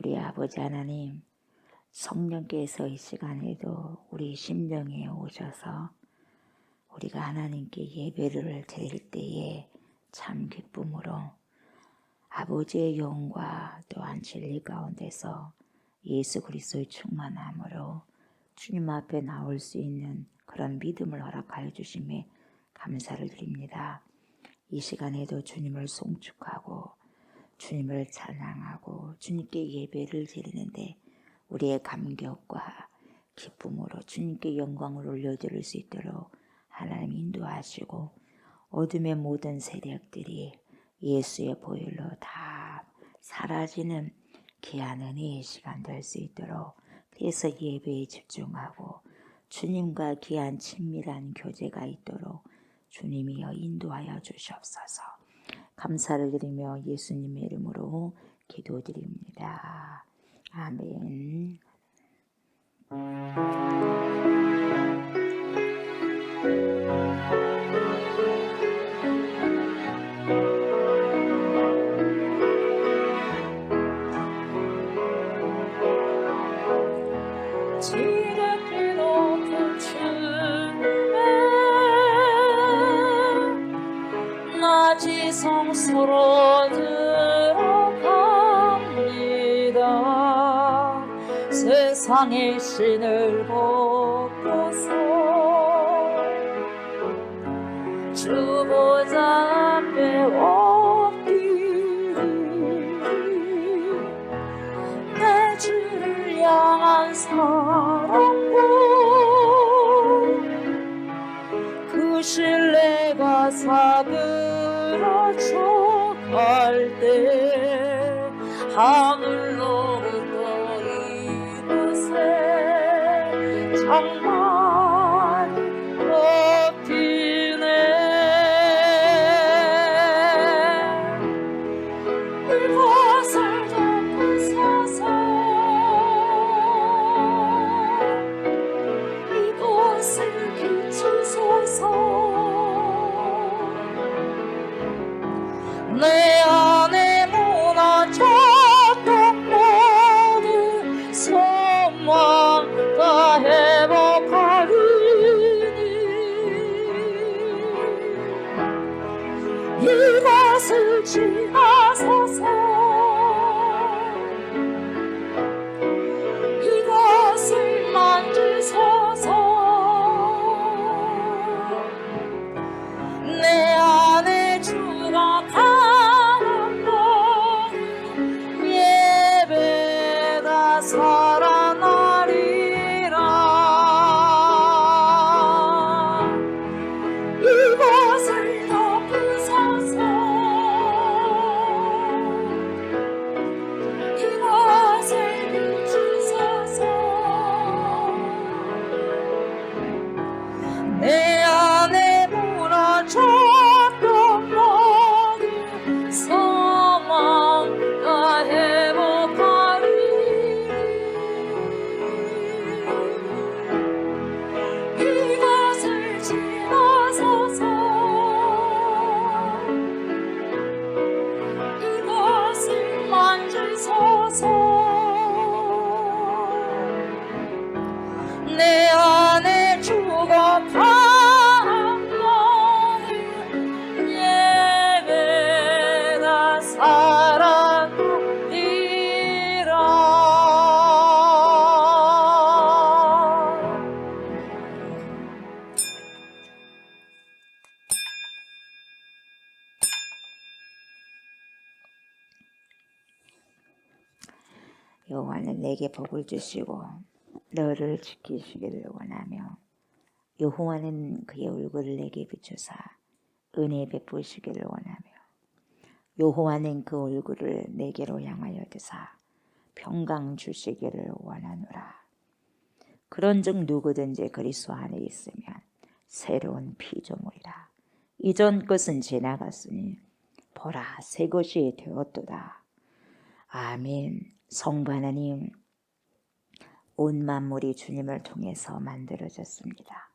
우리 아버지 하나님, 성령께서 이 시간에도 우리 심령에 오셔서 우리가 하나님께 예배를 드릴 때에 참 기쁨으로 아버지의 영과 또한 진리 가운데서 예수 그리스도의 충만함으로 주님 앞에 나올 수 있는 그런 믿음을 허락하여 주심에 감사를 드립니다. 이 시간에도 주님을 송축하고 주님을 찬양하고 주님께 예배를 드리는데 우리의 감격과 기쁨으로 주님께 영광을 올려드릴 수 있도록 하나님 인도하시고 어둠의 모든 세력들이 예수의 보혈로 다 사라지는 귀한 은혜의 시간 될 수 있도록 그래서 예배에 집중하고 주님과 귀한 친밀한 교제가 있도록 주님이여 인도하여 주시옵소서. 감사를 드리며 예수님의 이름으로 기도드립니다. 아멘. 지극히 높은 주님의 낮이 성소로 들어갑니다. 세상의 신을 벗고서 주 보좌 앞에 엎드리 내 주를 향한 사랑과 그 신뢰가 사그라져 갈 때 하늘로부터 이곳에 정말 높이네. 이곳을 덮으소서. 이곳을 비추소서. 내 안에 무너졌던 모든 소망 다 회복하리니 이곳을 지나서서 이곳을 만지소서. 내 안에 주가 가는 모든 예배가 살아나리라. 이곳을 덮으소서. 이곳을 비추소서. 내 안에 무너졌던 모든 소망 다 회복하리니 이곳을 지나서서 이곳을 만지소서. 내 안에 주가 가는 모든 예배가 살아나리라. 여호와는 내게 복을 주시고 너를 지키시기를 원하며 여호와는 그의 얼굴을 내게 비추사 은혜 베푸시기를 원하며 여호와는 그 얼굴을 내게로 향하여 드사 평강 주시기를 원하노라. 그런즉 누구든지 그리스도 안에 있으면 새로운 피조물이라. 이전 것은 지나갔으니 보라 새 것이 되었도다. 아멘. 성부 하나님, 온 만물이 주님을 통해서 만들어졌습니다.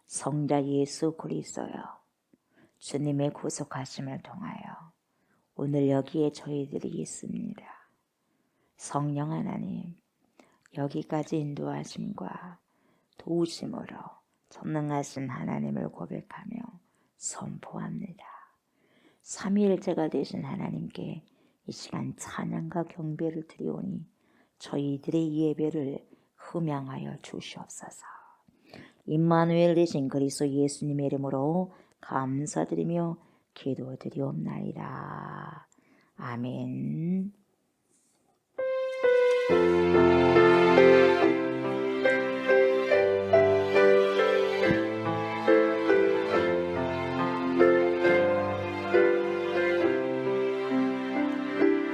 성자 예수 그리스도여, 주님의 구속하심을 통하여 오늘 여기에 저희들이 있습니다. 성령 하나님, 여기까지 인도하심과 도우심으로 전능하신 하나님을 고백하며 선포합니다. 삼위일체가 되신 하나님께 이 시간 찬양과 경배를 드리오니 저희들의 예배를 흠양하여 주시옵소서. 임마누엘 되신 그리스도 예수님의 이름으로 감사드리며 기도드리옵나이다. 아멘.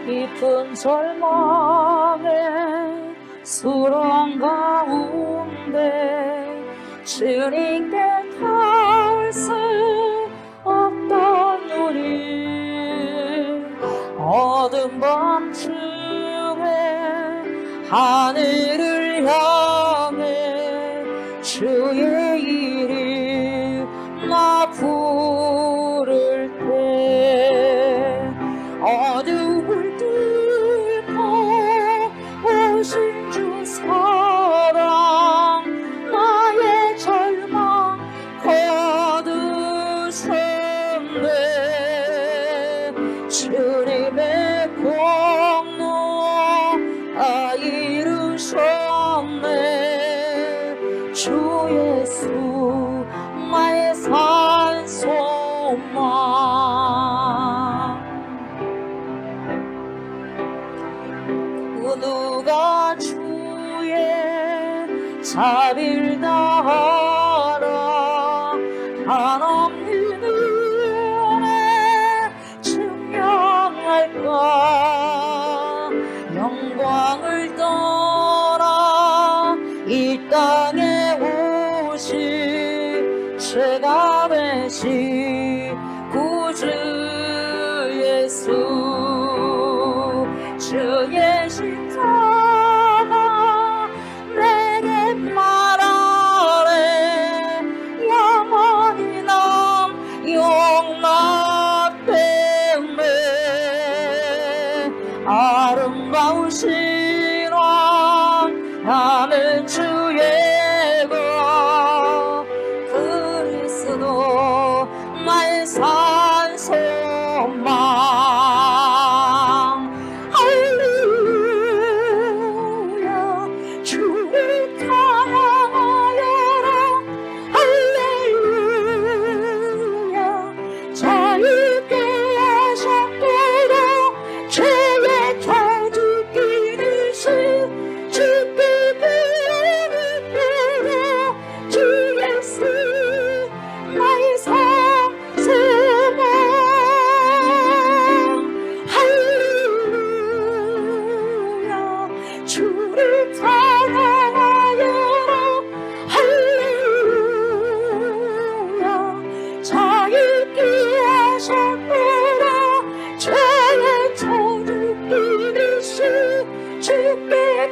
깊은 절망의 수렁 가운데 주님께 닿을 수 없던 우리 어두운 밤중에 하늘을 향해 주의 이름 나 부를 때 어둠을 뚫고 오신 주 사랑 나의 절망 거두셨네. 주님의 공로 이루셨네. 주 예수 나의 산소망. 누가 주의 자비를 다하라 한없는 은혜 증명할까. 영광을 떠나 이 땅에 오신 죄가 되신 구주 예수. 주의 십자가 내게 말하래. 영원히 난 용납되네. 아름다운 신앙 나는 주의 것 그리스도 나의 산소망. 할렐루야 주를 찬양하여라. 할렐루야 자유케 하셨도다. 죄의 저주 끼리신 주께 그리도록 주 예수 나의 산소망. 할렐루야 주를 찬양하여라. 할렐루야 자유케 하셨도다. 죄의 저주 끼리신 주께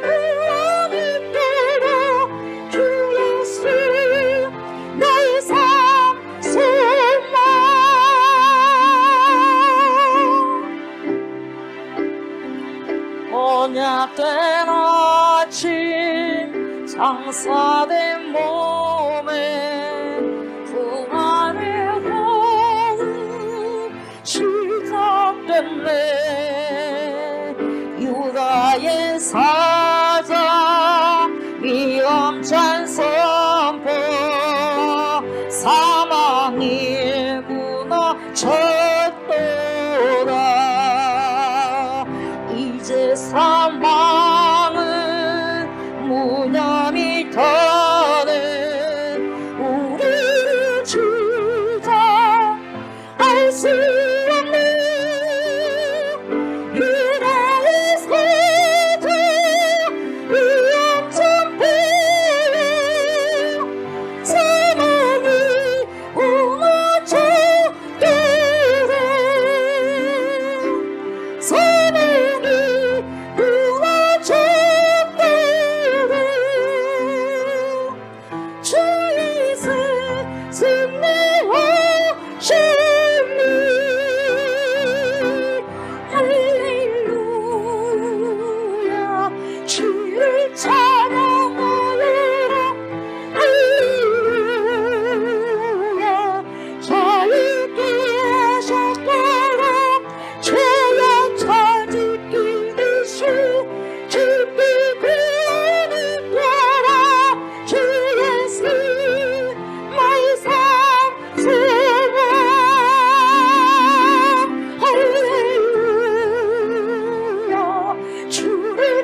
그리도록 주 예수 나의 산소망. 언약된 아침 장사된 몸에 부활의 호흡 시작됐네. 유다의 사자 위험찬 선포 사망이 무너졌도다. 이제 사망은 무념이 더네. 우리를 주장할 수 없는 유다의 사자 위험찬 보호 사망이 무너졌도다. 사망이 무너졌도다.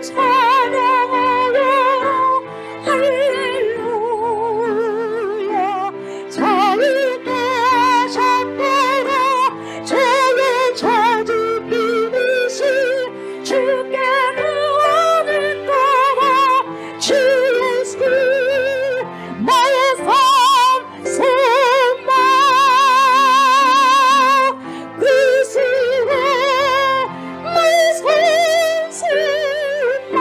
찬양하여 할렐루야 자유케 하셨더라 죄의 저주 비우시 주께 구원을 따라 주 예수 나의 삶 샘마 그리스도 나의 삶 샘마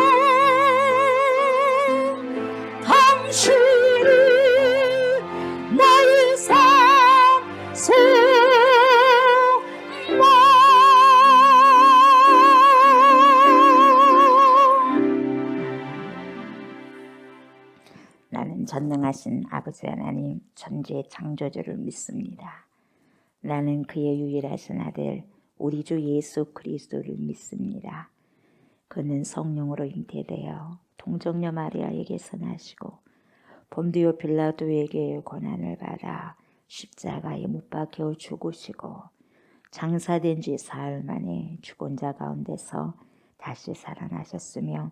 당신이 나의 삶 나는 전능하신 아버지 하나님 천지의 창조주를 믿습니다. 나는 그의 유일하신 아들 우리 주 예수 그리스도를 믿습니다. 그는 성령으로 잉태되어 동정녀 마리아에게서 나시고 본디오 빌라도에게 고난을 받아 십자가에 못 박혀 죽으시고 장사된 지 사흘 만에 죽은 자 가운데서 다시 살아나셨으며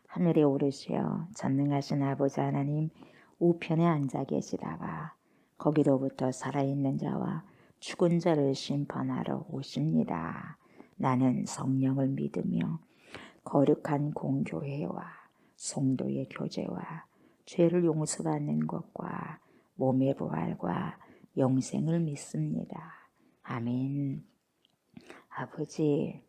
하늘에 오르시어 전능하신 아버지 하나님 우편에 앉아 계시다가 거기로부터 살아있는 자와 죽은 자를 심판하러 오십니다. 나는 성령을 믿으며 거룩한 공교회와 성도의 교제와 죄를 용서받는 것과 몸의 부활과 영생을 믿습니다. 아멘. 아버지,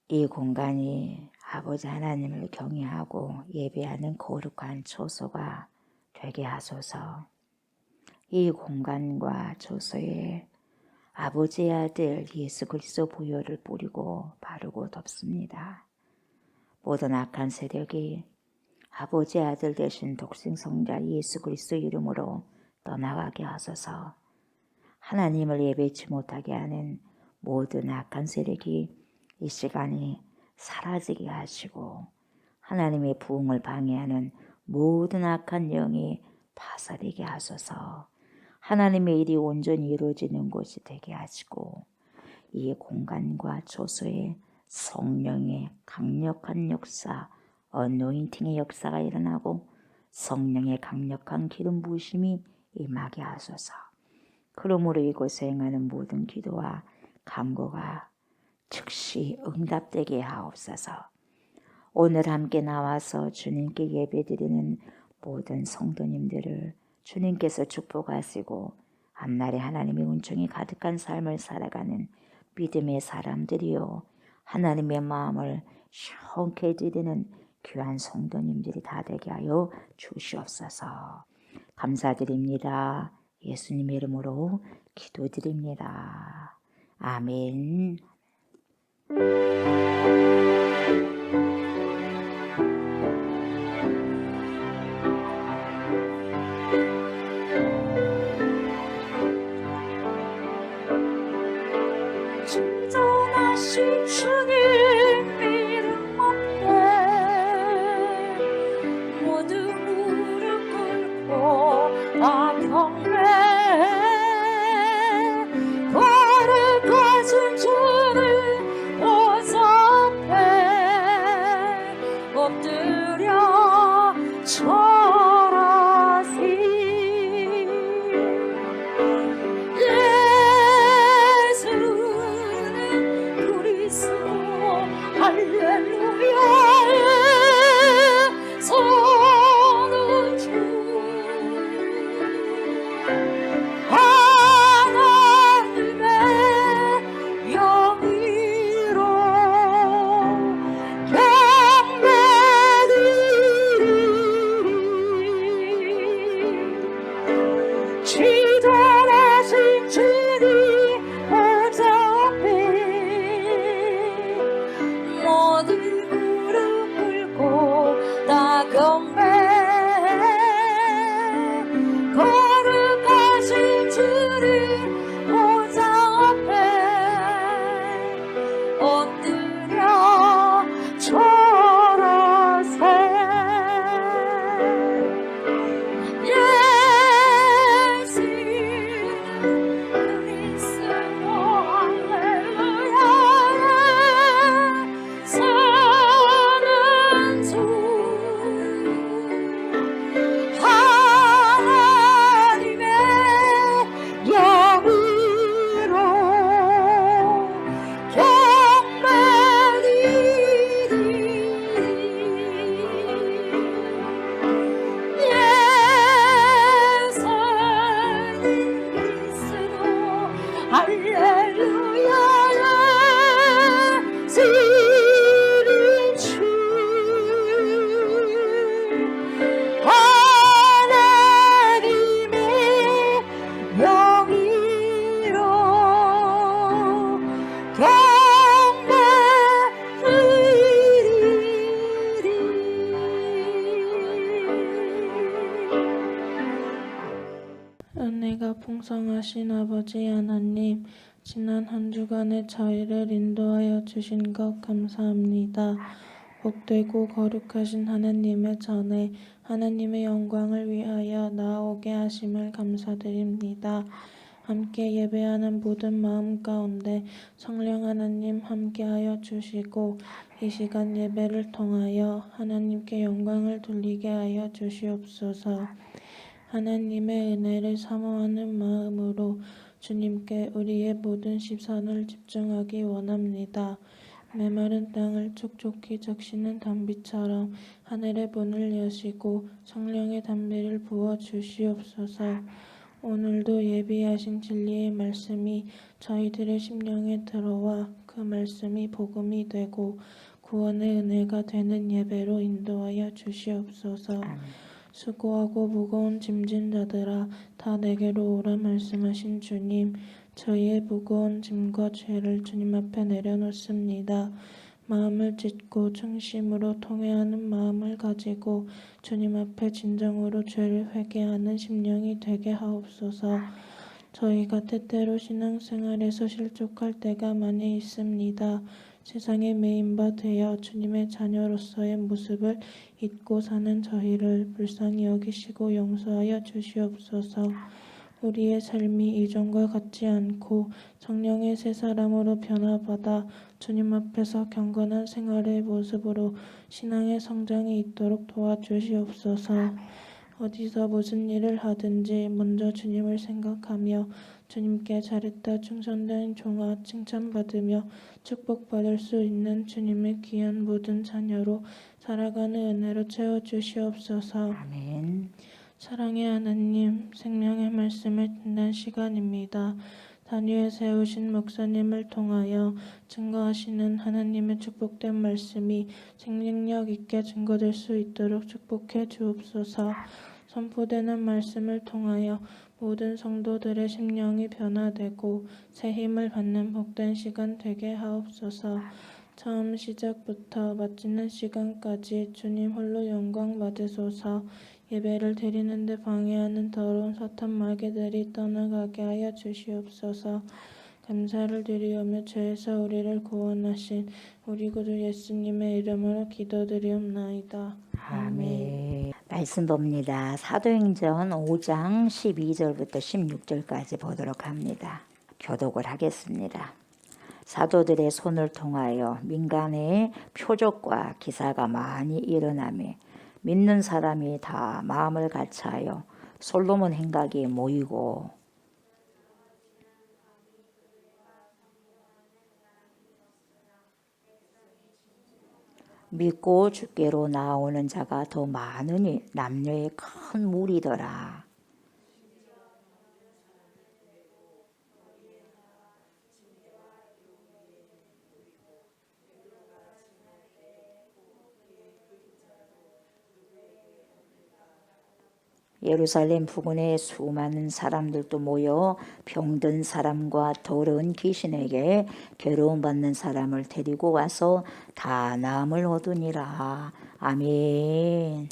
이 공간이 아버지 하나님을 경외하고 예배하는 거룩한 초소가 되게 하소서. 이 공간과 초소에 아버지의 아들 예수 그리스도 보혈을 뿌리고 바르고 덮습니다. 모든 악한 세력이 아버지의 아들 되신 독생성자 예수 그리스도 이름으로 떠나가게 하소서. 하나님을 예배치 못하게 하는 모든 악한 세력이 이 시간에 사라지게 하시고 하나님의 부흥을 방해하는 모든 악한 영이 파살되게 하소서. 하나님의 일이 온전히 이루어지는 곳이 되게 하시고 이 공간과 초소에 성령의 강력한 역사, 어노인팅의 역사가 일어나고 성령의 강력한 기름 부으심이 임하게 하소서. 그러므로 이곳에 행하는 모든 기도와 간구가 즉시 응답되게 하옵소서. 오늘 함께 나와서 주님께 예배드리는 모든 성도님들을 주님께서 축복하시고 앞날에 하나님의 은총이 가득한 삶을 살아가는 믿음의 사람들이요 하나님의 마음을 시원케 해드리는 귀한 성도님들이 다 되게 하여 주시옵소서. 감사드립니다. 예수님의 이름으로 기도드립니다. 아멘. 진정하신 주님 이름 앞에 모두 무릎 꿇고 다 경배 거룩하신 주님 옷 앞에 엎드려 절하시 할렐루야 선은 주 하나님의 영이로 경배드리리 지도하신 주님 모든 무릎 풍성하신 아버지 하나님, 지난 한 주간의 저희를 인도하여 주신 것 감사합니다. 복되고 거룩하신 하나님의 전에 하나님의 영광을 위하여 나아오게 하심을 감사드립니다. 함께 예배하는 모든 마음 가운데 성령 하나님 함께하여 주시고 이 시간 예배를 통하여 하나님께 영광을 돌리게 하여 주시옵소서. 하나님의 은혜를 사모하는 마음으로 주님께 우리의 모든 시선을 집중하기 원합니다. 메마른 땅을 촉촉히 적시는 단비처럼 하늘의 문을 여시고 성령의 담비를 부어 주시옵소서. 오늘도 예비하신 진리의 말씀이 저희들의 심령에 들어와 그 말씀이 복음이 되고 구원의 은혜가 되는 예배로 인도하여 주시옵소서. 수고하고 무거운 짐진 자들아 다 내게로 오라 말씀하신 주님, 저희의 무거운 짐과 죄를 주님 앞에 내려놓습니다. 마음을 찢고 충심으로 통회하는 마음을 가지고 주님 앞에 진정으로 죄를 회개하는 심령이 되게 하옵소서. 저희가 때때로 신앙생활에서 실족할 때가 많이 있습니다. 세상에 매인바 되어 주님의 자녀로서의 모습을 잊고 사는 저희를 불쌍히 여기시고 용서하여 주시옵소서. 우리의 삶이 이전과 같지 않고 성령의 새 사람으로 변화받아 주님 앞에서 경건한 생활의 모습으로 신앙의 성장이 있도록 도와주시옵소서. 어디서 무슨 일을 하든지 먼저 주님을 생각하며 주님께 잘했다 충성된 종아 칭찬받으며 축복받을 수 있는 주님의 귀한 모든 자녀로 살아가는 은혜로 채워주시옵소서. 아멘. 사랑의 하나님, 생명의 말씀을 듣는 시간입니다. 단위에 세우신 목사님을 통하여 증거하시는 하나님의 축복된 말씀이 생명력 있게 증거될 수 있도록 축복해 주옵소서. 선포되는 말씀을 통하여 모든 성도들의 심령이 변화되고 새 힘을 받는 복된 시간 되게 하옵소서. 처음 시작부터 마치는 시간까지 주님 홀로 영광 받으소서. 예배를 드리는 데 방해하는 더러운 사탄 마귀들이 떠나가게 하여 주시옵소서. 감사를 드리오며 죄에서 우리를 구원하신 우리 구주 예수님의 이름으로 기도드리옵나이다. 아멘. 말씀 봅니다. 사도행전 5장 12절부터 16절까지 보도록 합니다. 교독을 하겠습니다. 사도들의 손을 통하여 민간의 표적과 기사가 많이 일어나며 믿는 사람이 다 마음을 같이하여 솔로몬 행각에 모이고 믿고 주께로 나오는 자가 더 많으니 남녀의 큰 무리더라. 예루살렘 부근에 수많은 사람들도 모여 병든 사람과 더러운 귀신에게 괴로움받는 사람을 데리고 와서 다 나음을 얻으니라. 아멘.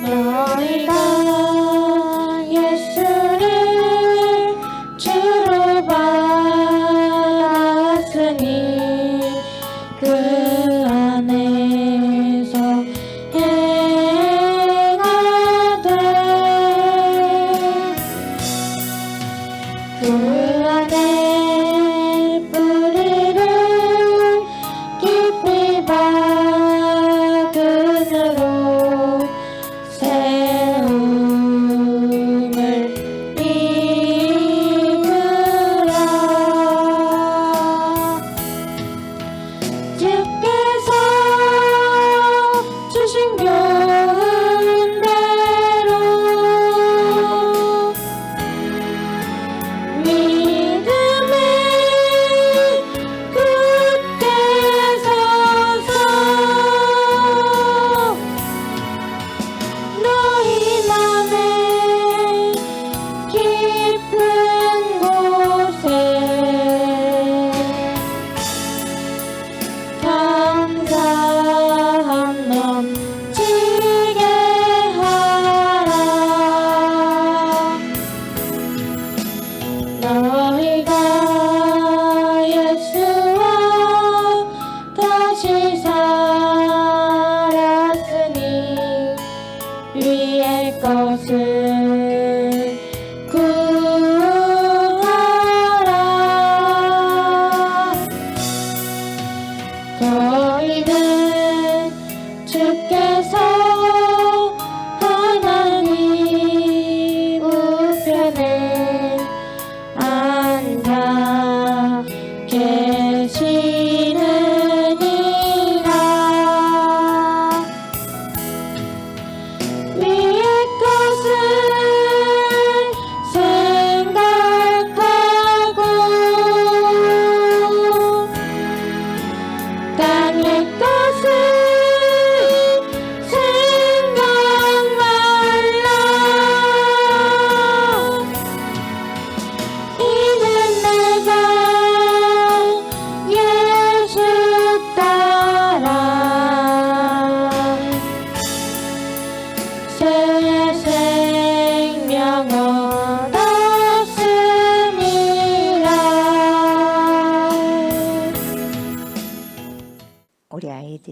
너희가 예수를 주로 받았으니 그 안에서 행하되 그 안에 뿌리를 깊이 박은으로 세우라.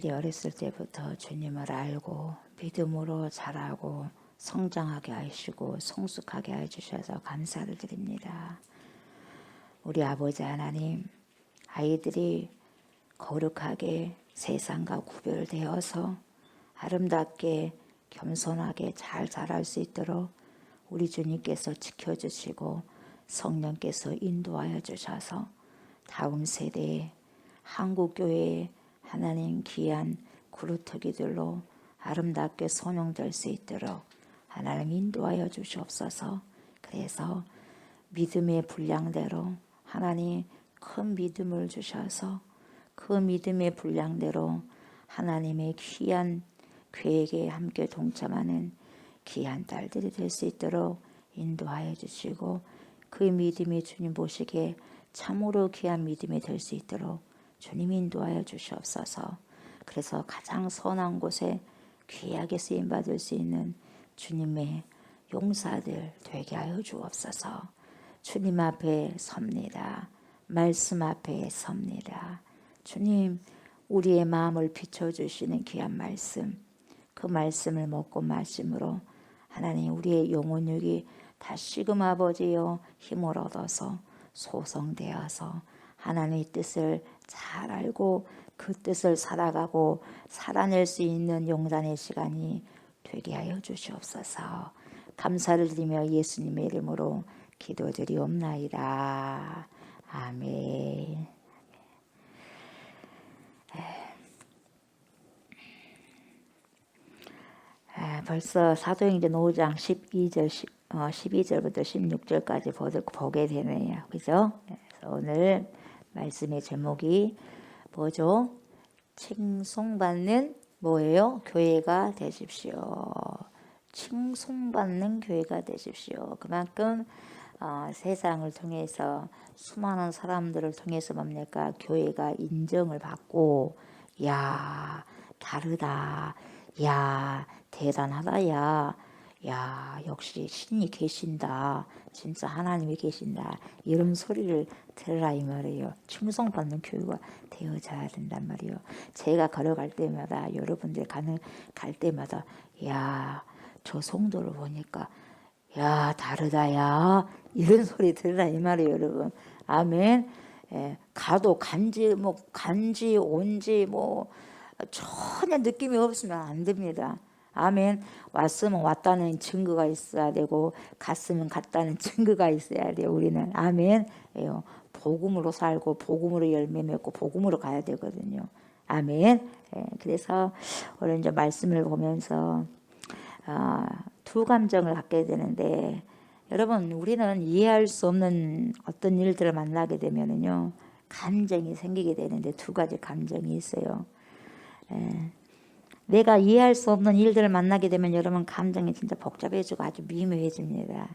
아이들이 어렸을 때부터 주님을 알고 믿음으로 자라고 성장하게 하시고 성숙하게 해주셔서 감사를 드립니다. 우리 아버지 하나님, 아이들이 거룩하게 세상과 구별되어서 아름답게 겸손하게 잘 자랄 수 있도록 우리 주님께서 지켜주시고 성령께서 인도하여 주셔서 다음 세대에 한국교회에 하나님 귀한 그루터기들로 아름답게 선용될 수 있도록 하나님 인도하여 주시옵소서. 그래서 믿음의 분량대로 하나님 큰 믿음을 주셔서 그 믿음의 분량대로 하나님의 귀한 계획에 함께 동참하는 귀한 딸들이 될 수 있도록 인도하여 주시고 그 믿음이 주님 보시기에 참으로 귀한 믿음이 될 수 있도록 주님 인도하여 주시옵소서. 그래서 가장 선한 곳에 귀하게 쓰임받을 수 있는 주님의 용사들 되게 하여 주옵소서. 주님 앞에 섭니다. 말씀 앞에 섭니다. 주님, 우리의 마음을 비춰주시는 귀한 말씀, 그 말씀을 먹고 마심으로 하나님 우리의 영혼육이 다시금 아버지여 힘을 얻어서 소성되어서 하나님의 뜻을 잘 알고 그 뜻을 살아가고 살아낼 수 있는 용단의 시간이 되게 하여 주시옵소서. 감사를 드리며 예수님의 이름으로 기도드리옵나이다. 아멘. 벌써 사도행전 5장 12절부터 16절까지 보게 되네요. 그죠? 그래서 오늘 말씀의 제목이 뭐죠? 칭송받는 뭐예요? 교회가 되십시오. 칭송받는 교회가 되십시오. 그만큼 세상을 통해서 수많은 사람들을 통해서 뭡니까? 교회가 인정을 받고 야 다르다. 야 대단하다. 야 역시 신이 계신다. 진짜 하나님이 계신다. 이런 소리를 들으라 이 말이에요. 칭송받는 교회가 되어져야 된단 말이에요. 제가 걸어갈 때마다 여러분들 갈 때마다 야 저 성도를 보니까 야 다르다. 야 이런 소리 들으라 이 말이에요. 여러분. 아멘. 가도 간지 온지 전혀 느낌이 없으면 안 됩니다. 아멘. 왔으면 왔다는 증거가 있어야 되고 갔으면 갔다는 증거가 있어야 돼요. 우리는. 아멘. 복음으로 살고 복음으로 열매 맺고 복음으로 가야 되거든요. 아멘. 그래서 오늘 이제 말씀을 보면서 두 감정을 갖게 되는데 여러분 우리는 이해할 수 없는 어떤 일들을 만나게 되면은요 감정이 생기게 되는데 두 가지 감정이 있어요. 내가 이해할 수 없는 일들을 만나게 되면 여러분 감정이 진짜 복잡해지고 아주 미묘해집니다.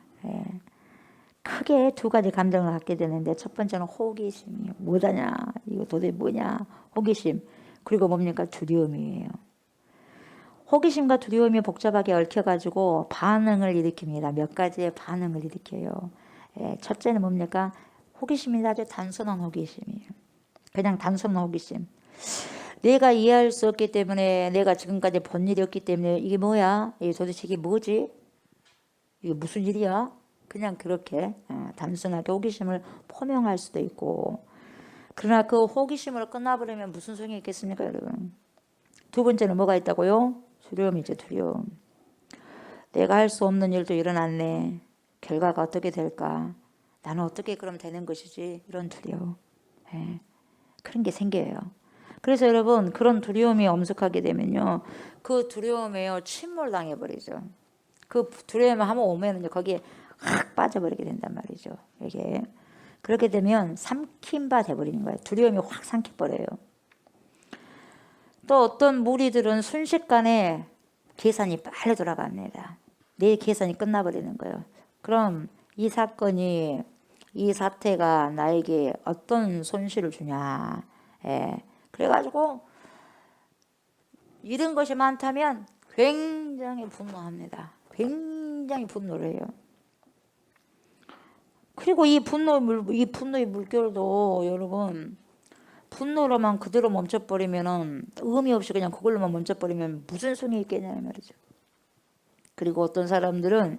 크게 두 가지 감정을 갖게 되는데 첫 번째는 호기심이에요. 뭐다냐 이거 도대체 뭐냐 호기심. 그리고 뭡니까? 두려움이에요. 호기심과 두려움이 복잡하게 얽혀가지고 반응을 일으킵니다. 몇 가지의 반응을 일으켜요. 첫째는 뭡니까? 호기심이 아주 단순한 호기심이에요. 그냥 단순한 호기심. 내가 이해할 수 없기 때문에 내가 지금까지 본 일이 없기 때문에 이게 뭐야? 이게 도대체 이게 뭐지? 이게 무슨 일이야? 그냥 그렇게 단순하게 호기심을 포명할 수도 있고 그러나 그 호기심으로 끝나버리면 무슨 소용이 있겠습니까 여러분? 두 번째는 뭐가 있다고요? 두려움이죠. 두려움. 내가 할 수 없는 일도 일어났네. 결과가 어떻게 될까? 나는 어떻게 그럼 되는 것이지? 이런 두려움. 그런 게 생겨요. 그래서 여러분 그런 두려움이 엄습하게 되면요. 그 두려움에요. 침몰당해 버리죠. 그 두려움이 한번 오면 거기에 확 빠져버리게 된단 말이죠. 이게. 그렇게 되면 삼킨 바 돼버리는 거예요. 두려움이 확 삼켜버려요. 또 어떤 무리들은 순식간에 계산이 빨리 돌아갑니다. 내일 계산이 끝나버리는 거예요. 그럼 이 사건이 이 사태가 나에게 어떤 손실을 주냐. 그래가지고 잃은 것이 많다면 굉장히 분노합니다. 굉장히 분노를 해요. 그리고 이 분노의 물결도 여러분 분노로만 그대로 멈춰버리면은 의미 없이 그냥 그걸로만 멈춰버리면 무슨 소용이 있겠냐 말이죠. 그리고 어떤 사람들은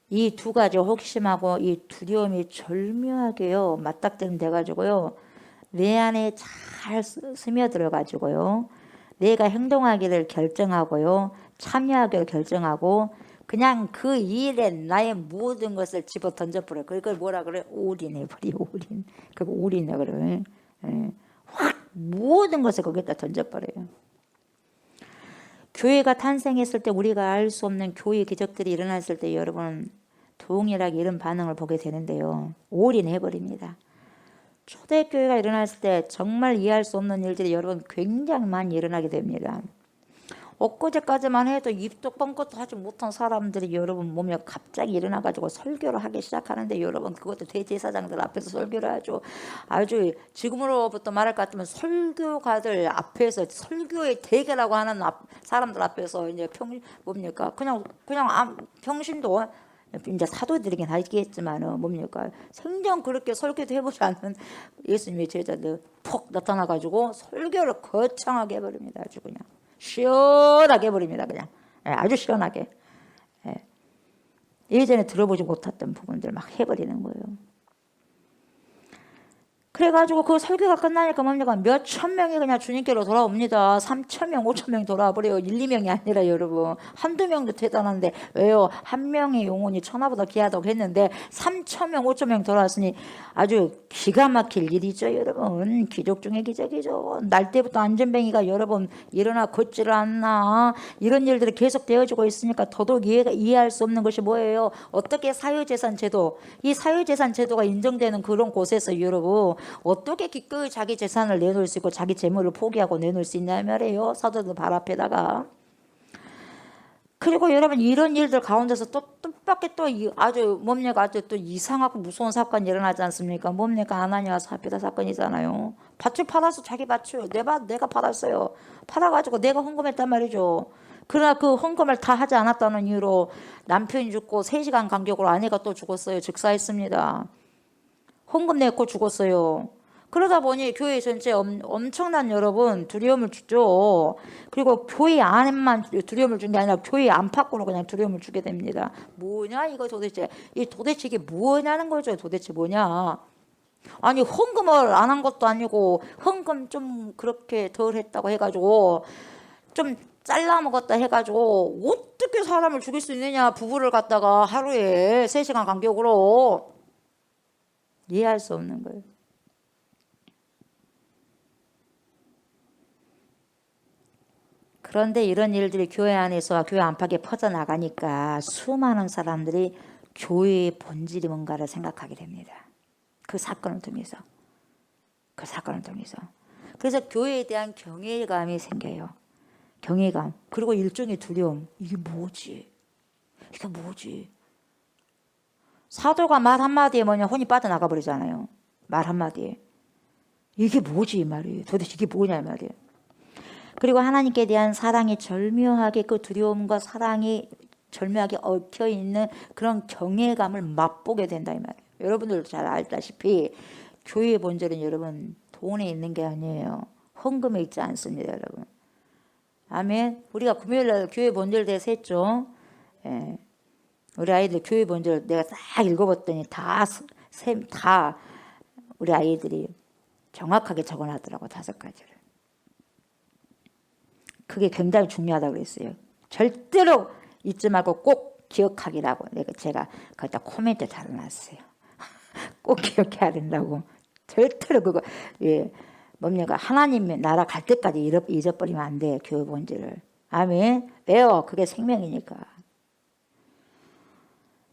이 두 가지 호기심하고 이 두려움이 절묘하게요 맞닥뜨림 돼가지고요 내 안에 잘 스며들어 가지고요 내가 행동하기를 결정하고요 참여하기를 결정하고 그냥 그 일에 나의 모든 것을 집어 던져버려. 그걸 뭐라 그래? 올인해버려. 올인. 그거 올인해 그래. 확 모든 것을 거기다 던져버려요. 교회가 탄생했을 때 우리가 알 수 없는 교회 기적들이 일어났을 때 여러분 동일하게 이런 반응을 보게 되는데요. 올인해버립니다. 초대교회가 일어났을 때 정말 이해할 수 없는 일들이 여러분 굉장히 많이 일어나게 됩니다. 엊그제까지만 해도 입도 뻥끗도 하지 못한 사람들이 여러분 몸에 갑자기 일어나가지고 설교를 하기 시작하는데 여러분 그것도 대제사장들 앞에서 설교를 하죠. 아주 지금으로부터 말할 것 같으면 설교가들 앞에서 설교의 대계라고 하는 사람들 앞에서 이제 뭡니까 그냥 평신도 이제 사도들이긴 하겠지만 뭡니까 생전 그렇게 설교도 해보지 않는 예수님의 제자들 폭 나타나가지고 설교를 거창하게 해버립니다. 아주 그냥 시원하게 해버립니다. 그냥 아주 시원하게 예전에 들어보지 못했던 부분들 막 해버리는 거예요. 그래가지고 그 설교가 끝나니까 뭡니까 몇천 명이 그냥 주님께로 돌아옵니다. 3,000명 5,000명 돌아와 버려요. 1, 2명이 아니라 여러분 한두 명도 대단한데 왜요? 한 명의 영혼이 천하보다 귀하다고 했는데 3,000명 5,000명 돌아왔으니 아주 기가 막힐 일이죠. 여러분 기적 중의 기적이죠. 날 때부터 안전뱅이가 여러분 일어나 걷지를 않나 이런 일들이 계속 되어지고 있으니까 더더욱 이해할 수 없는 것이 뭐예요? 어떻게 사유재산 제도 이 사유재산 제도가 인정되는 그런 곳에서 여러분 어떻게 기꺼이 자기 재산을 내놓을 수 있고 자기 재물을 포기하고 내놓을 수 있냐 말이에요. 사도들 발 앞에다가. 그리고 여러분 이런 일들 가운데서 또 뜻밖의 또 아주 뭡니까 아주 또 이상하고 무서운 사건이 일어나지 않습니까? 뭡니까 아나니아 사피라 사건이잖아요. 밭을 팔아서 자기 밭을 내가 팔았어요. 팔아가지고 내가 헌금했단 말이죠. 그러나 그 헌금을 다 하지 않았다는 이유로 남편이 죽고 3시간 간격으로 아내가 또 죽었어요. 즉사했습니다. 헌금 내고 죽었어요. 그러다 보니 교회 전체에 엄청난 여러분 두려움을 주죠. 그리고 교회 안에만 두려움을 준 게 아니라 교회 안팎으로 그냥 두려움을 주게 됩니다. 뭐냐 이거 도대체 이게 뭐냐는 거죠. 도대체 뭐냐. 아니 헌금을 안 한 것도 아니고 헌금 좀 그렇게 덜 했다고 해가지고 좀 잘라 먹었다 해가지고 어떻게 사람을 죽일 수 있느냐. 부부를 갖다가 하루에 3시간 간격으로 이해할 수 없는 거예요. 그런데 이런 일들이 교회 안에서 교회 안팎에 퍼져나가니까 수많은 사람들이 교회의 본질이 뭔가를 생각하게 됩니다. 그 사건을 통해서. 그래서 교회에 대한 경외감이 생겨요. 경외감. 그리고 일종의 두려움. 이게 뭐지? 사도가 말 한마디에 혼이 빠져나가 버리잖아요. 말 한마디에. 이게 뭐지 이 말이에요. 도대체 이게 뭐냐 이 말이에요. 그리고 하나님께 대한 사랑이 절묘하게 그 두려움과 사랑이 절묘하게 얽혀있는 그런 경외감을 맛보게 된다 이 말이에요. 여러분들도 잘 알다시피 교회의 본질은 여러분 돈에 있는 게 아니에요. 헌금에 있지 않습니다 여러분. 아멘. 우리가 금요일날 교회 본질 대해서 했죠. 예. 우리 아이들 교회 본질 내가 싹 읽어봤더니 다 우리 아이들이 정확하게 적어놨더라고 5가지를. 그게 굉장히 중요하다고 그랬어요. 절대로 잊지 말고 꼭 기억하기라고 제가 거기다 코멘트 달아놨어요. 꼭 기억해야 된다고. 절대로 그거 뭡니까 하나님 나라 갈 때까지 잊어버리면 안 돼. 교회 본질을. 아멘. 왜요? 그게 생명이니까.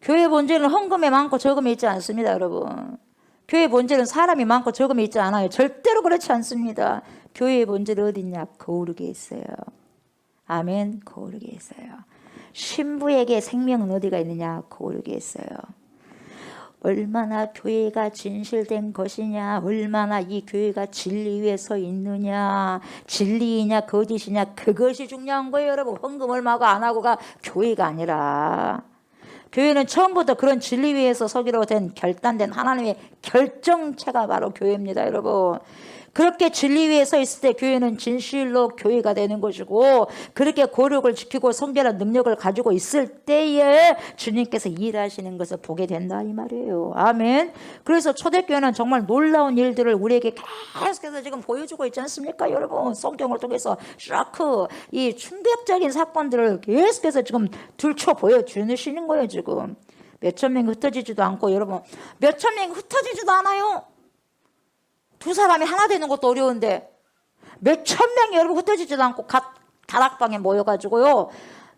교회 본질은 헌금에 많고 적음에 있지 않습니다 여러분. 교회 본질은 사람이 많고 적음에 있지 않아요. 절대로 그렇지 않습니다. 교회의 본질은 어디 있냐? 거룩에 있어요. 아멘. 거룩에 있어요. 신부에게 생명은 어디가 있느냐? 거룩에 있어요. 얼마나 교회가 진실된 것이냐, 얼마나 이 교회가 진리 위에 서 있느냐, 진리이냐 거짓이냐, 그것이 중요한 거예요 여러분. 헌금 얼마가 안 하고가 교회가 아니라, 교회는 처음부터 그런 진리 위에서 서기로 된 결단된 하나님의 결정체가 바로 교회입니다 여러분. 그렇게 진리 위에 서 있을 때 교회는 진실로 교회가 되는 것이고, 그렇게 고력을 지키고 성결한 능력을 가지고 있을 때에 주님께서 일하시는 것을 보게 된다 이 말이에요. 아멘. 그래서 초대교회는 정말 놀라운 일들을 우리에게 계속해서 지금 보여주고 있지 않습니까? 여러분, 성경을 통해서 샤크 이 충격적인 사건들을 계속해서 지금 들춰 보여주시는 거예요. 지금 몇천 명이 흩어지지도 않고, 여러분 몇천 명이 흩어지지도 않아요. 두 사람이 하나 되는 것도 어려운데 몇천 명이 여러분 흩어지지도 않고 다락방에 모여가지고요,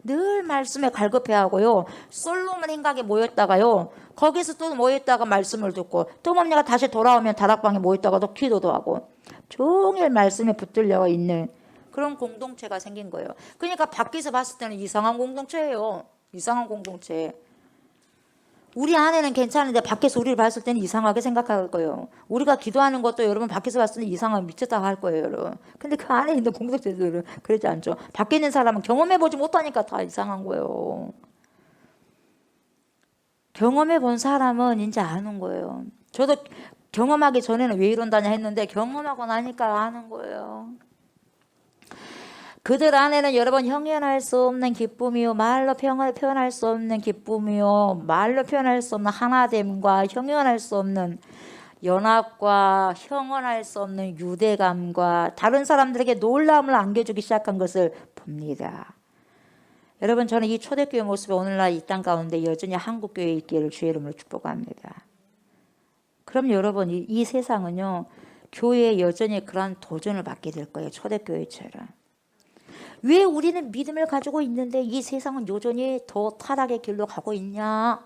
늘 말씀에 갈급해하고요, 솔로몬 행각에 모였다가요, 거기서 또 모였다가 말씀을 듣고, 또 뭡니까, 다시 돌아오면 다락방에 모였다가 또 기도도 하고, 종일 말씀에 붙들려 있는 그런 공동체가 생긴 거예요. 그러니까 밖에서 봤을 때는 이상한 공동체예요. 이상한 공동체. 우리 안에는 괜찮은데 밖에서 우리를 봤을 때는 이상하게 생각할 거예요. 우리가 기도하는 것도 여러분 밖에서 봤을 때는 이상하게 미쳤다 할 거예요, 여러분. 근데 그 안에 있는 공동체들은 그러지 않죠. 밖에 있는 사람은 경험해보지 못하니까 다 이상한 거예요. 경험해본 사람은 이제 아는 거예요. 저도 경험하기 전에는 왜 이런다냐 했는데 경험하고 나니까 아는 거예요. 그들 안에는 여러분 형언할 수 없는 기쁨이요, 말로 표현할 수 없는 기쁨이요, 말로 표현할 수 없는 하나됨과 형언할 수 없는 연합과 형언할 수 없는 유대감과 다른 사람들에게 놀라움을 안겨주기 시작한 것을 봅니다. 여러분, 저는 이 초대교회 모습이 오늘날 이 땅 가운데 여전히 한국교회에 있기를 주의 이름으로 축복합니다. 그럼 여러분, 이 세상은요, 교회에 여전히 그러한 도전을 받게 될 거예요. 초대교회처럼. 왜 우리는 믿음을 가지고 있는데 이 세상은 여전히 더 타락의 길로 가고 있냐?